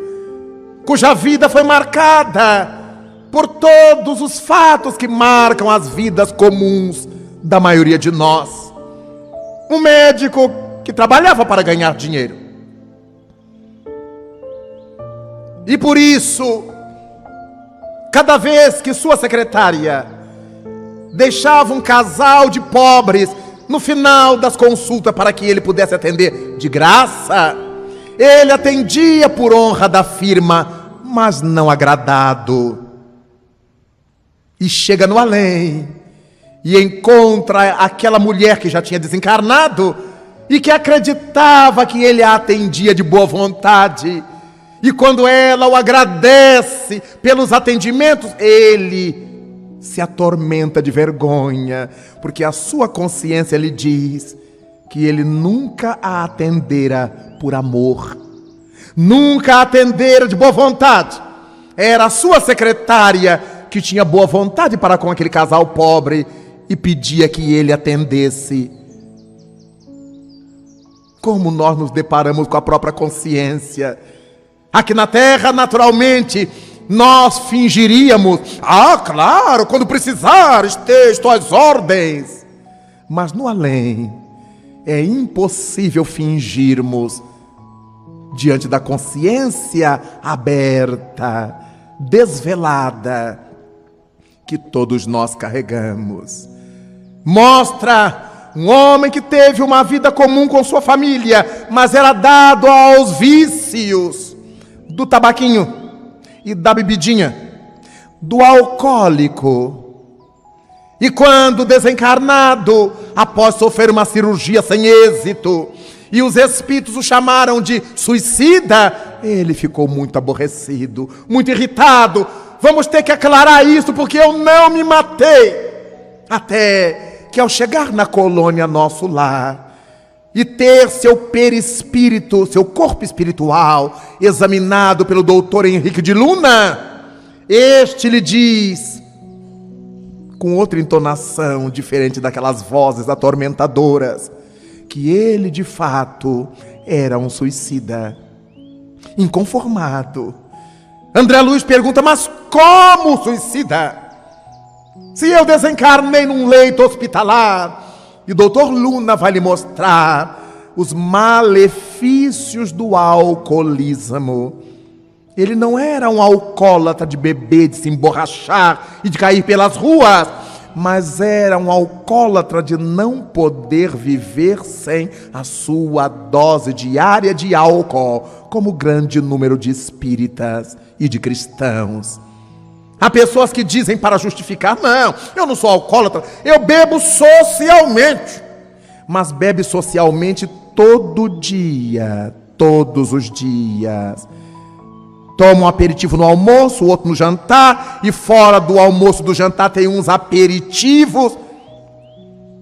cuja vida foi marcada por todos os fatos que marcam as vidas comuns da maioria de nós. Um médico que trabalhava para ganhar dinheiro. E por isso, cada vez que sua secretária deixava um casal de pobres no final das consultas para que ele pudesse atender de graça, ele atendia por honra da firma, mas não agradado. E chega no além e encontra aquela mulher que já tinha desencarnado e que acreditava que ele a atendia de boa vontade. E quando ela o agradece pelos atendimentos, ele se atormenta de vergonha, porque a sua consciência lhe diz que ele nunca a atendera por amor, nunca a atendera de boa vontade. Era a sua secretária que tinha boa vontade para com aquele casal pobre e pedia que ele atendesse. Como nós nos deparamos com a própria consciência. Aqui na Terra, naturalmente, nós fingiríamos: ah, claro, quando precisar, estou às ordens. Mas no além, é impossível fingirmos diante da consciência aberta, desvelada, que todos nós carregamos. Mostra um homem que teve uma vida comum com sua família, mas era dado aos vícios do tabaquinho e da bebidinha, do alcoólico. E quando desencarnado, após sofrer uma cirurgia sem êxito, e os espíritos o chamaram de suicida, ele ficou muito aborrecido, muito irritado. Vamos ter que aclarar isso, porque eu não me matei. Até que ao chegar na colônia Nosso Lar e ter seu perispírito, seu corpo espiritual, examinado pelo doutor Henrique de Luna, este lhe diz, com outra entonação diferente daquelas vozes atormentadoras, que ele de fato era um suicida. Inconformado, André Luiz pergunta: mas como suicida? Se eu desencarnei num leito hospitalar. E o doutor Luna vai lhe mostrar os malefícios do alcoolismo. Ele não era um alcoólatra de beber, de se emborrachar e de cair pelas ruas, mas era um alcoólatra de não poder viver sem a sua dose diária de álcool, como o grande número de espíritas e de cristãos. Há pessoas que dizem para justificar: não, eu não sou alcoólatra, eu bebo socialmente. Mas bebe socialmente todo dia, todos os dias. Toma um aperitivo no almoço, o outro no jantar, e fora do almoço e do jantar tem uns aperitivos.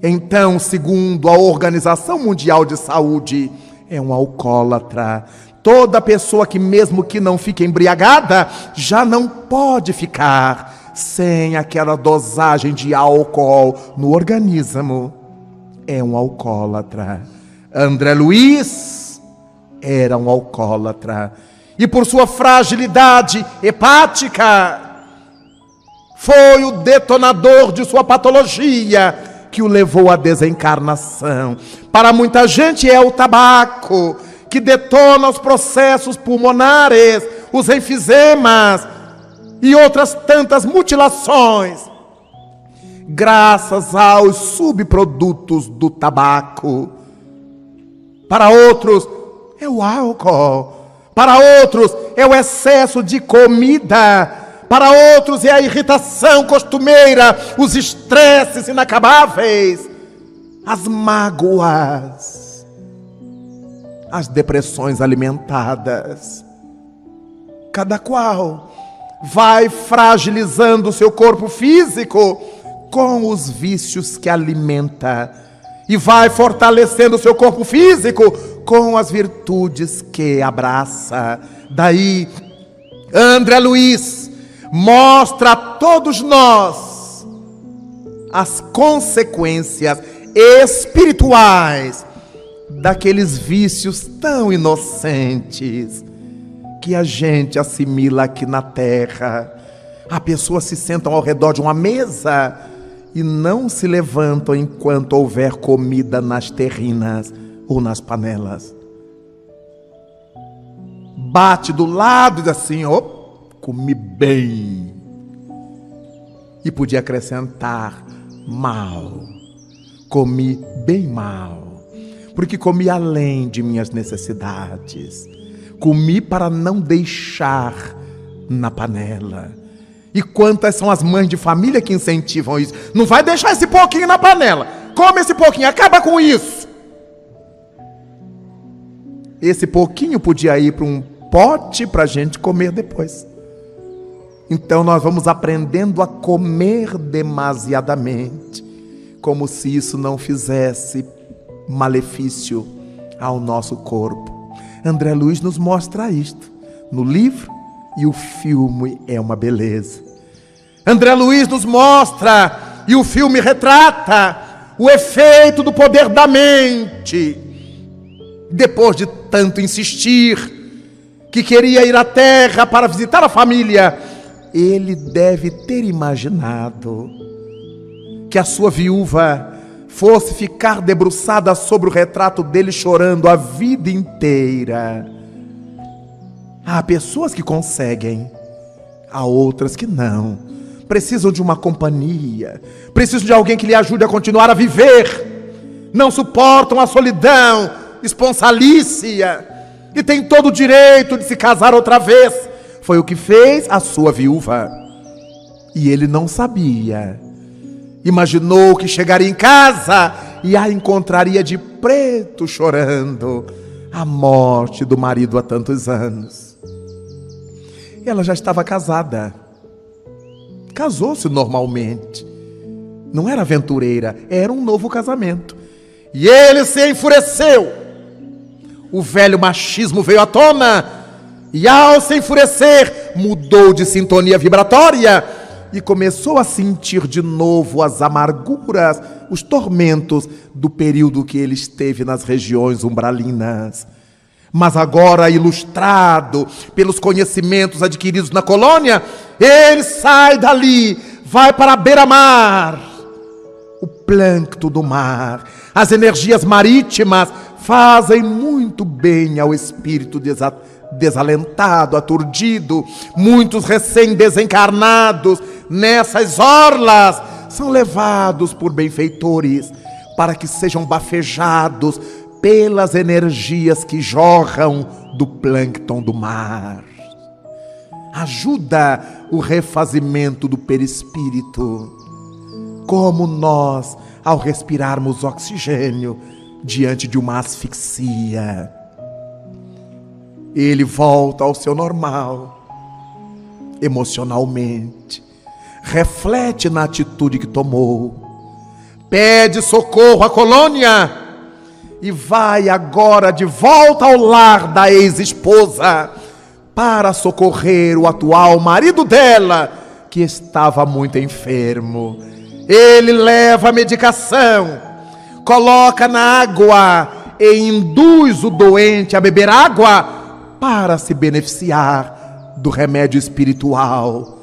Então, segundo a Organização Mundial de Saúde, é um alcoólatra. Toda pessoa que, mesmo que não fique embriagada, já não pode ficar sem aquela dosagem de álcool no organismo. É um alcoólatra. André Luiz era um alcoólatra. E por sua fragilidade hepática, foi o detonador de sua patologia que o levou à desencarnação. Para muita gente é o tabaco que detona os processos pulmonares, os enfisemas e outras tantas mutilações, graças aos subprodutos do tabaco. Para outros é o álcool, para outros é o excesso de comida, para outros é a irritação costumeira, os estresses inacabáveis, as mágoas, as depressões alimentadas. Cada qual vai fragilizando o seu corpo físico com os vícios que alimenta e vai fortalecendo o seu corpo físico com as virtudes que abraça. Daí, André Luiz mostra a todos nós as consequências espirituais daqueles vícios tão inocentes que a gente assimila aqui na terra. As pessoas se sentam ao redor de uma mesa e não se levantam enquanto houver comida nas terrinas ou nas panelas. Bate do lado e diz assim: oh, comi bem. E podia acrescentar: mal. Comi bem mal. Porque comi além de minhas necessidades. Comi para não deixar na panela. E quantas são as mães de família que incentivam isso? Não vai deixar esse pouquinho na panela. Come esse pouquinho, acaba com isso. Esse pouquinho podia ir para um pote para a gente comer depois. Então nós vamos aprendendo a comer demasiadamente, como se isso não fizesse malefício ao nosso corpo. André Luiz nos mostra isto no livro, e o filme é uma beleza. André Luiz nos mostra, e o filme retrata, o efeito do poder da mente. Depois de tanto insistir que queria ir à terra para visitar a família, ele deve ter imaginado que a sua viúva fosse ficar debruçada sobre o retrato dele chorando a vida inteira. Há pessoas que conseguem, há outras que não. Precisam de uma companhia, precisam de alguém que lhe ajude a continuar a viver. Não suportam a solidão esponsalícia e tem todo o direito de se casar outra vez. Foi o que fez a sua viúva. E ele não sabia Imaginou que chegaria em casa e a encontraria de preto chorando a morte do marido há tantos anos. Ela já estava casada. Casou-se normalmente. Não era aventureira, era um novo casamento. E ele se enfureceu. O velho machismo veio à tona e, ao se enfurecer, mudou de sintonia vibratória e começou a sentir de novo as amarguras, os tormentos do período que ele esteve nas regiões umbralinas. Mas agora, ilustrado pelos conhecimentos adquiridos na colônia, ele sai dali, vai para a beira-mar. O plâncton do mar, as energias marítimas fazem muito bem ao espírito desalentado, aturdido. Muitos recém-desencarnados nessas orlas são levados por benfeitores para que sejam bafejados pelas energias que jorram do plâncton do mar. Ajuda o refazimento do perispírito, como nós, ao respirarmos oxigênio diante de uma asfixia. Ele volta ao seu normal, emocionalmente, reflete na atitude que tomou, pede socorro à colônia e vai agora de volta ao lar da ex-esposa para socorrer o atual marido dela, que estava muito enfermo. Ele leva a medicação, coloca na água e induz o doente a beber água para se beneficiar do remédio espiritual.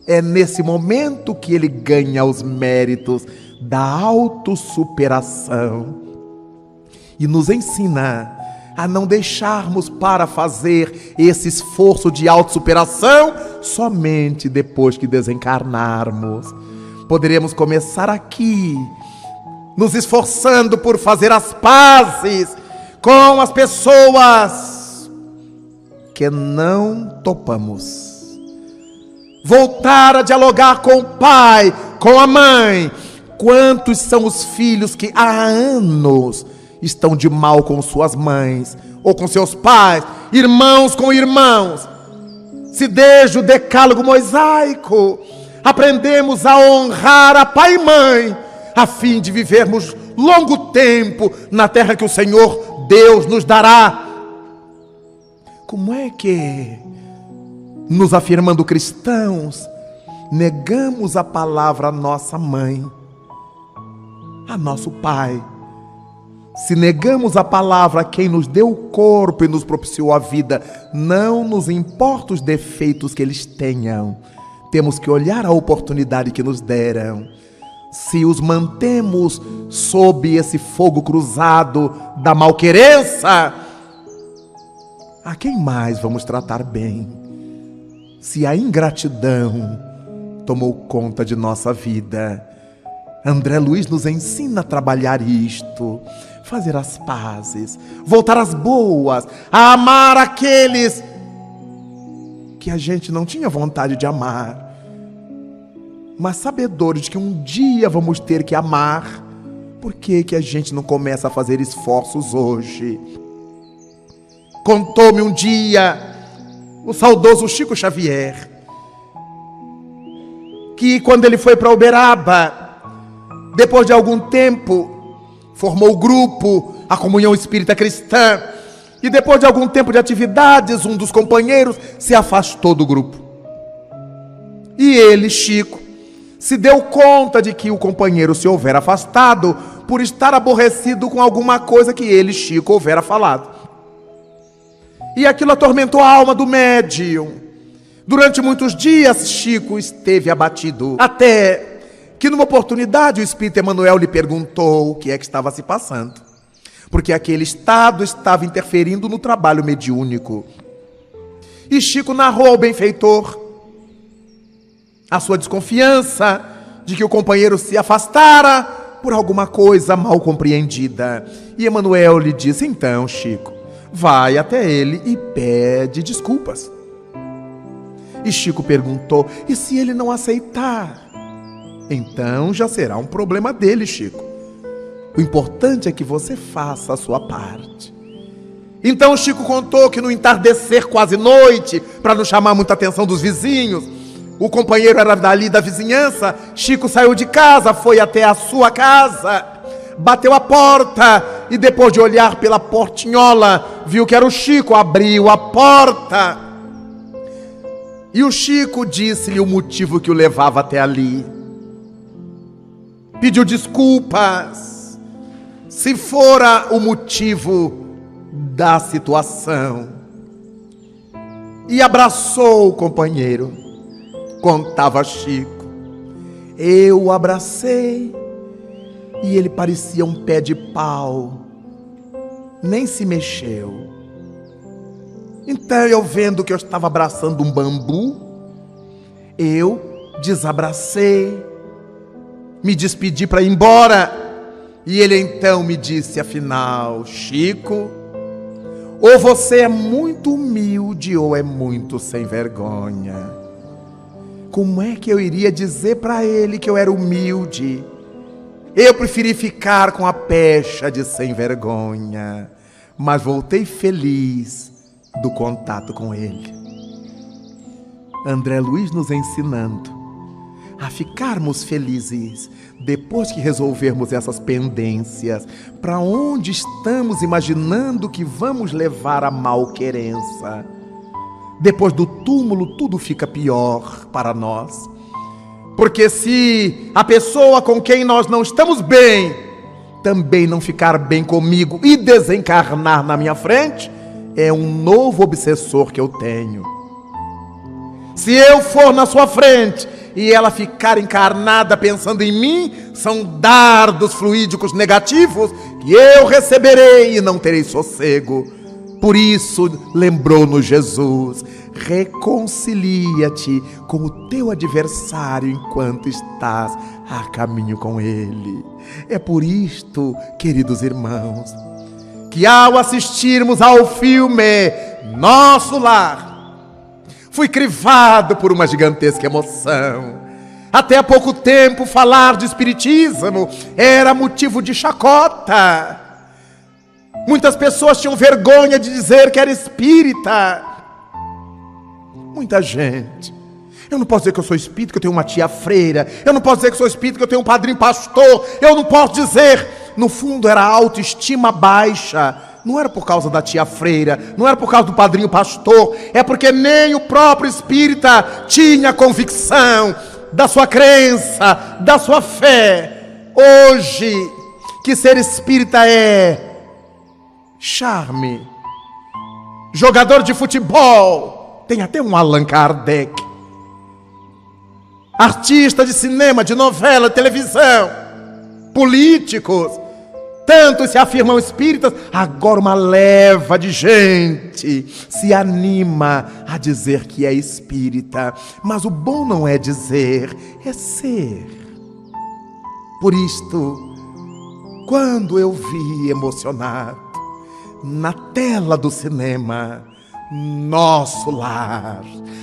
É nesse momento que ele ganha os méritos da autossuperação e nos ensina a não deixarmos para fazer esse esforço de autossuperação somente depois que desencarnarmos. Poderemos começar aqui, nos esforçando por fazer as pazes com as pessoas que não topamos. Voltar a dialogar com o pai, com a mãe. Quantos são os filhos que há anos estão de mal com suas mães ou com seus pais, irmãos com irmãos? Se desde o decálogo mosaico aprendemos a honrar a pai e mãe, a fim de vivermos longo tempo na terra que o Senhor Deus nos dará. Como é que, nos afirmando cristãos, negamos a palavra à nossa mãe, a nosso pai? Se negamos a palavra a quem nos deu o corpo e nos propiciou a vida, não nos importa os defeitos que eles tenham. Temos que olhar a oportunidade que nos deram. Se os mantemos sob esse fogo cruzado da malquerença, a quem mais vamos tratar bem? Se a ingratidão tomou conta de nossa vida, André Luiz nos ensina a trabalhar isto, fazer as pazes, voltar às boas, a amar aqueles que a gente não tinha vontade de amar, mas sabedores de que um dia vamos ter que amar. Por que a gente não começa a fazer esforços hoje? Contou-me um dia o saudoso Chico Xavier que, quando ele foi para Uberaba, depois de algum tempo, formou o grupo, a Comunhão Espírita Cristã, e depois de algum tempo de atividades, um dos companheiros se afastou do grupo. E ele, Chico, se deu conta de que o companheiro se houvera afastado por estar aborrecido com alguma coisa que ele, Chico, houvera falado. E aquilo atormentou a alma do médium. Durante muitos dias, Chico esteve abatido, até que numa oportunidade o espírito Emmanuel lhe perguntou o que é que estava se passando, porque aquele estado estava interferindo no trabalho mediúnico. E Chico narrou ao benfeitor a sua desconfiança de que o companheiro se afastara por alguma coisa mal compreendida. E Emmanuel lhe disse: então, Chico, vai até ele e pede desculpas. E Chico perguntou: e se ele não aceitar? então já será um problema dele, Chico. O importante é que você faça a sua parte. Então Chico contou que no entardecer, quase noite, para não chamar muita atenção dos vizinhos, o companheiro era dali da vizinhança. Chico saiu de casa, foi até a sua casa, bateu a porta e depois de olhar pela portinhola, viu que era o Chico, abriu a porta. E o Chico disse-lhe o motivo que o levava até ali. Pediu desculpas, se fora o motivo da situação, e abraçou o companheiro. Contava Chico: eu o abracei e ele parecia um pé de pau, nem se mexeu. Então eu, vendo que eu estava abraçando um bambu, eu desabracei, me despedi para ir embora. E ele então me disse: afinal, Chico, ou você é muito humilde ou é muito sem vergonha. Como é que eu iria dizer para ele que eu era humilde? Eu preferi ficar com a pecha de sem vergonha, mas voltei feliz do contato com ele. André Luiz nos ensinando a ficarmos felizes depois que resolvermos essas pendências. Para onde estamos imaginando que vamos levar a malquerença? Depois do túmulo tudo fica pior para nós. Porque se a pessoa com quem nós não estamos bem também não ficar bem comigo e desencarnar na minha frente, é um novo obsessor que eu tenho. Se eu for na sua frente e ela ficar encarnada pensando em mim, são dardos fluídicos negativos que eu receberei e não terei sossego. Por isso, lembrou-nos Jesus: reconcilia-te com o teu adversário enquanto estás a caminho com ele. É por isto, queridos irmãos, que ao assistirmos ao filme Nosso Lar, fui crivado por uma gigantesca emoção. Até há pouco tempo, falar de espiritismo era motivo de chacota. Muitas pessoas tinham vergonha de dizer que era espírita. Muita gente. Eu não posso dizer que eu sou espírita, que eu tenho uma tia freira. Eu não posso dizer que sou espírita, que eu tenho um padrinho pastor. Eu não posso dizer. No fundo era autoestima baixa. Não era por causa da tia freira, não era por causa do padrinho pastor. É porque nem o próprio espírita tinha convicção da sua crença, da sua fé. Hoje, que ser espírita é charme. Jogador de futebol, tem até um Allan Kardec. Artista de cinema, de novela, televisão, políticos, tantos se afirmam espíritas. Agora uma leva de gente se anima a dizer que é espírita. Mas o bom não é dizer, é ser. Por isto, quando eu vi emocionado na tela do cinema Nosso Lar,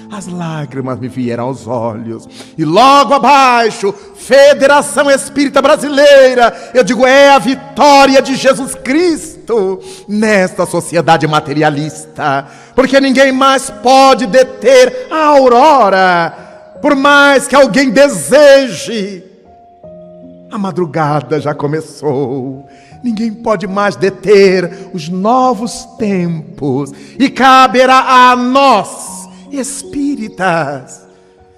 as lágrimas me vieram aos olhos. E logo abaixo, Federação Espírita Brasileira. Eu digo, é a vitória de Jesus Cristo nesta sociedade materialista. Porque ninguém mais pode deter a aurora, por mais que alguém deseje. A madrugada já começou. Ninguém pode mais deter os novos tempos. E caberá a nós, espíritas,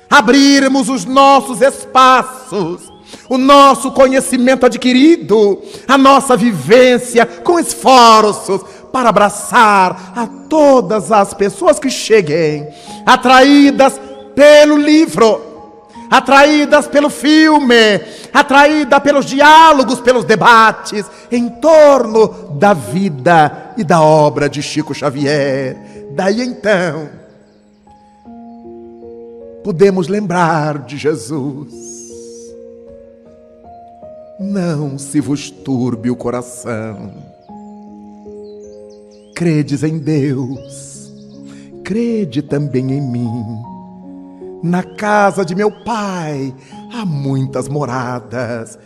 abrirmos os nossos espaços, o nosso conhecimento adquirido, a nossa vivência com esforços, para abraçar a todas as pessoas que cheguem, atraídas pelo livro, atraídas pelo filme, atraída pelos diálogos, pelos debates em torno da vida e da obra de Chico Xavier. Daí então, podemos lembrar de Jesus. Não se vos turbe o coração. Credes em Deus, crede também em mim. Na casa de meu Pai há muitas moradas.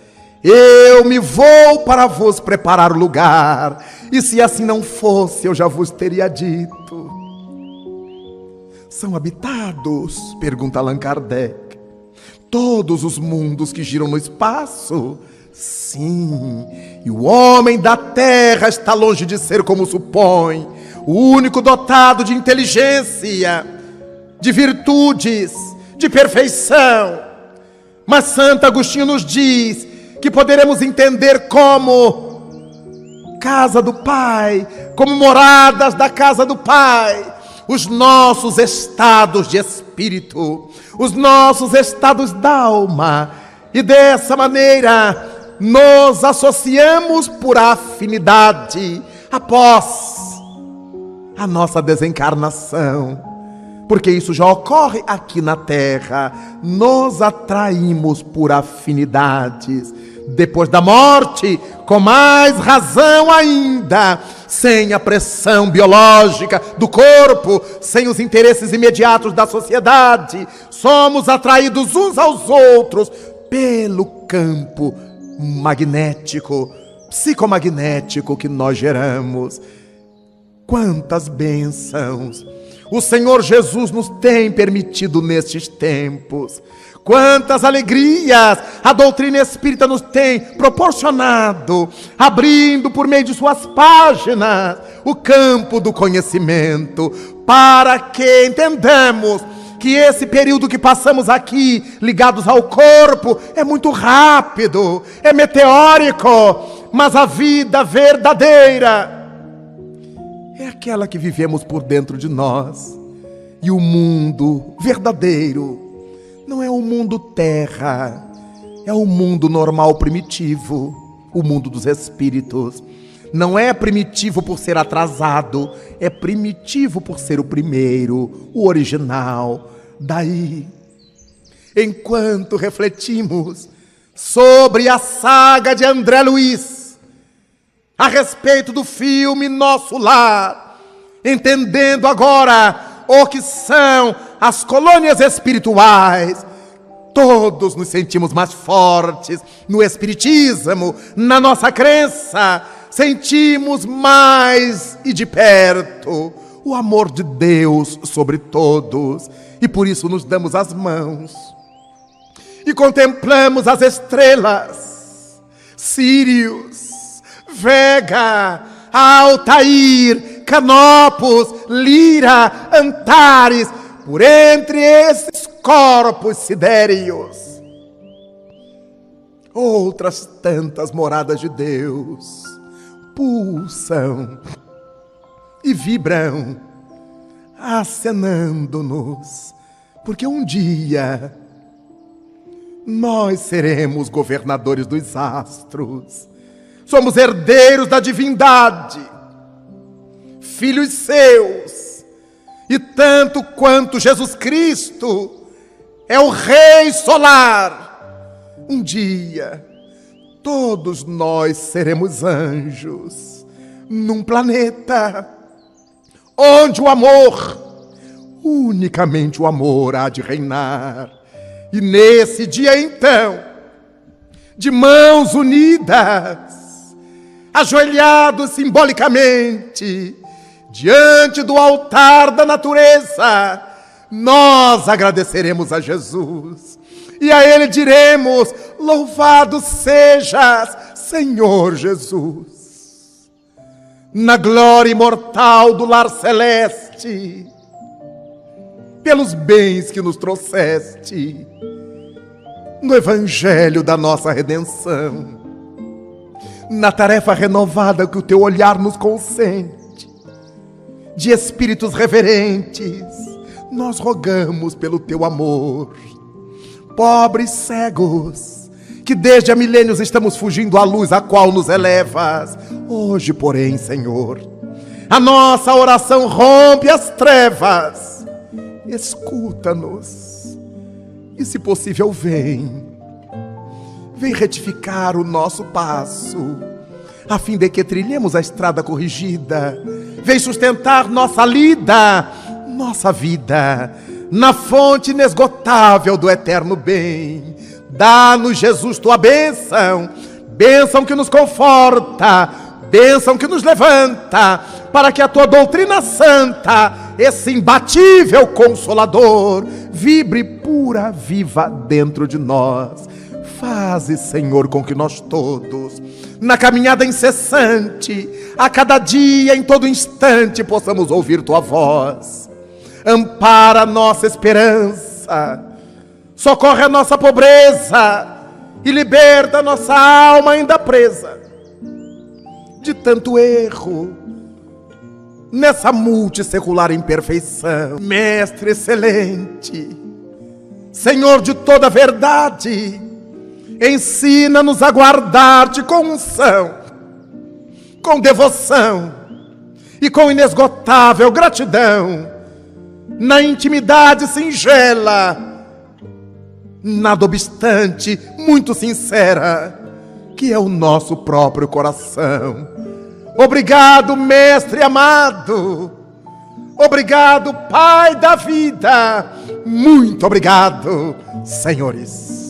Eu me vou para vos preparar lugar, e se assim não fosse, eu já vos teria dito. São habitados? Pergunta Allan Kardec. Todos os mundos que giram no espaço? Sim, e o homem da terra está longe de ser como supõe, o único dotado de inteligência, de virtudes, de perfeição. Mas Santo Agostinho nos diz que poderemos entender como casa do Pai, como moradas da casa do Pai, os nossos estados de espírito, os nossos estados d'alma, e dessa maneira nos associamos por afinidade após a nossa desencarnação, porque isso já ocorre aqui na Terra. Nos atraímos por afinidades. Depois da morte, com mais razão ainda, sem a pressão biológica do corpo, sem os interesses imediatos da sociedade, somos atraídos uns aos outros pelo campo magnético, psicomagnético que nós geramos. Quantas bênçãos o Senhor Jesus nos tem permitido nestes tempos! Quantas alegrias a doutrina espírita nos tem proporcionado, abrindo por meio de suas páginas o campo do conhecimento, para que entendamos que esse período que passamos aqui, ligados ao corpo, é muito rápido, é meteórico, mas a vida verdadeira é aquela que vivemos por dentro de nós. E o mundo verdadeiro não é o mundo terra, é o mundo normal primitivo, o mundo dos espíritos. Não é primitivo por ser atrasado, é primitivo por ser o primeiro, o original. Daí, enquanto refletimos sobre a saga de André Luiz, a respeito do filme Nosso Lar, entendendo agora o que são as colônias espirituais, todos nos sentimos mais fortes no espiritismo, na nossa crença, sentimos mais e de perto o amor de Deus sobre todos, e por isso nos damos as mãos e contemplamos as estrelas, Sírius, Vega, Altair, Canopus, Lira, Antares, por entre esses corpos sidéreos. Outras tantas moradas de Deus pulsam e vibram, acenando-nos, porque um dia nós seremos governadores dos astros. Somos herdeiros da divindade, filhos seus, e tanto quanto Jesus Cristo é o Rei solar, um dia todos nós seremos anjos num planeta onde o amor, unicamente o amor, há de reinar. E nesse dia então, de mãos unidas, ajoelhados simbolicamente diante do altar da natureza, nós agradeceremos a Jesus e a Ele diremos: louvado sejas, Senhor Jesus, na glória imortal do lar celeste, pelos bens que nos trouxeste no evangelho da nossa redenção, na tarefa renovada que o teu olhar nos consente, de espíritos reverentes, nós rogamos pelo teu amor. Pobres cegos, que desde há milênios estamos fugindo à luz a qual nos elevas, hoje, porém, Senhor, a nossa oração rompe as trevas. Escuta-nos e, se possível, vem retificar o nosso passo, a fim de que trilhemos a estrada corrigida. Vem sustentar nossa lida, nossa vida, na fonte inesgotável do eterno bem. Dá-nos, Jesus, tua bênção, bênção que nos conforta, bênção que nos levanta, para que a tua doutrina santa, esse imbatível consolador, vibre pura, viva dentro de nós. Faze, Senhor, com que nós todos, na caminhada incessante, a cada dia, em todo instante, possamos ouvir tua voz. Ampara a nossa esperança, socorre a nossa pobreza e liberta a nossa alma ainda presa de tanto erro nessa multissecular imperfeição. Mestre excelente, Senhor de toda verdade, ensina-nos a guardar-te com unção, com devoção e com inesgotável gratidão, na intimidade singela, nada obstante, muito sincera, que é o nosso próprio coração. Obrigado, Mestre amado. Obrigado, Pai da vida. Muito obrigado, senhores.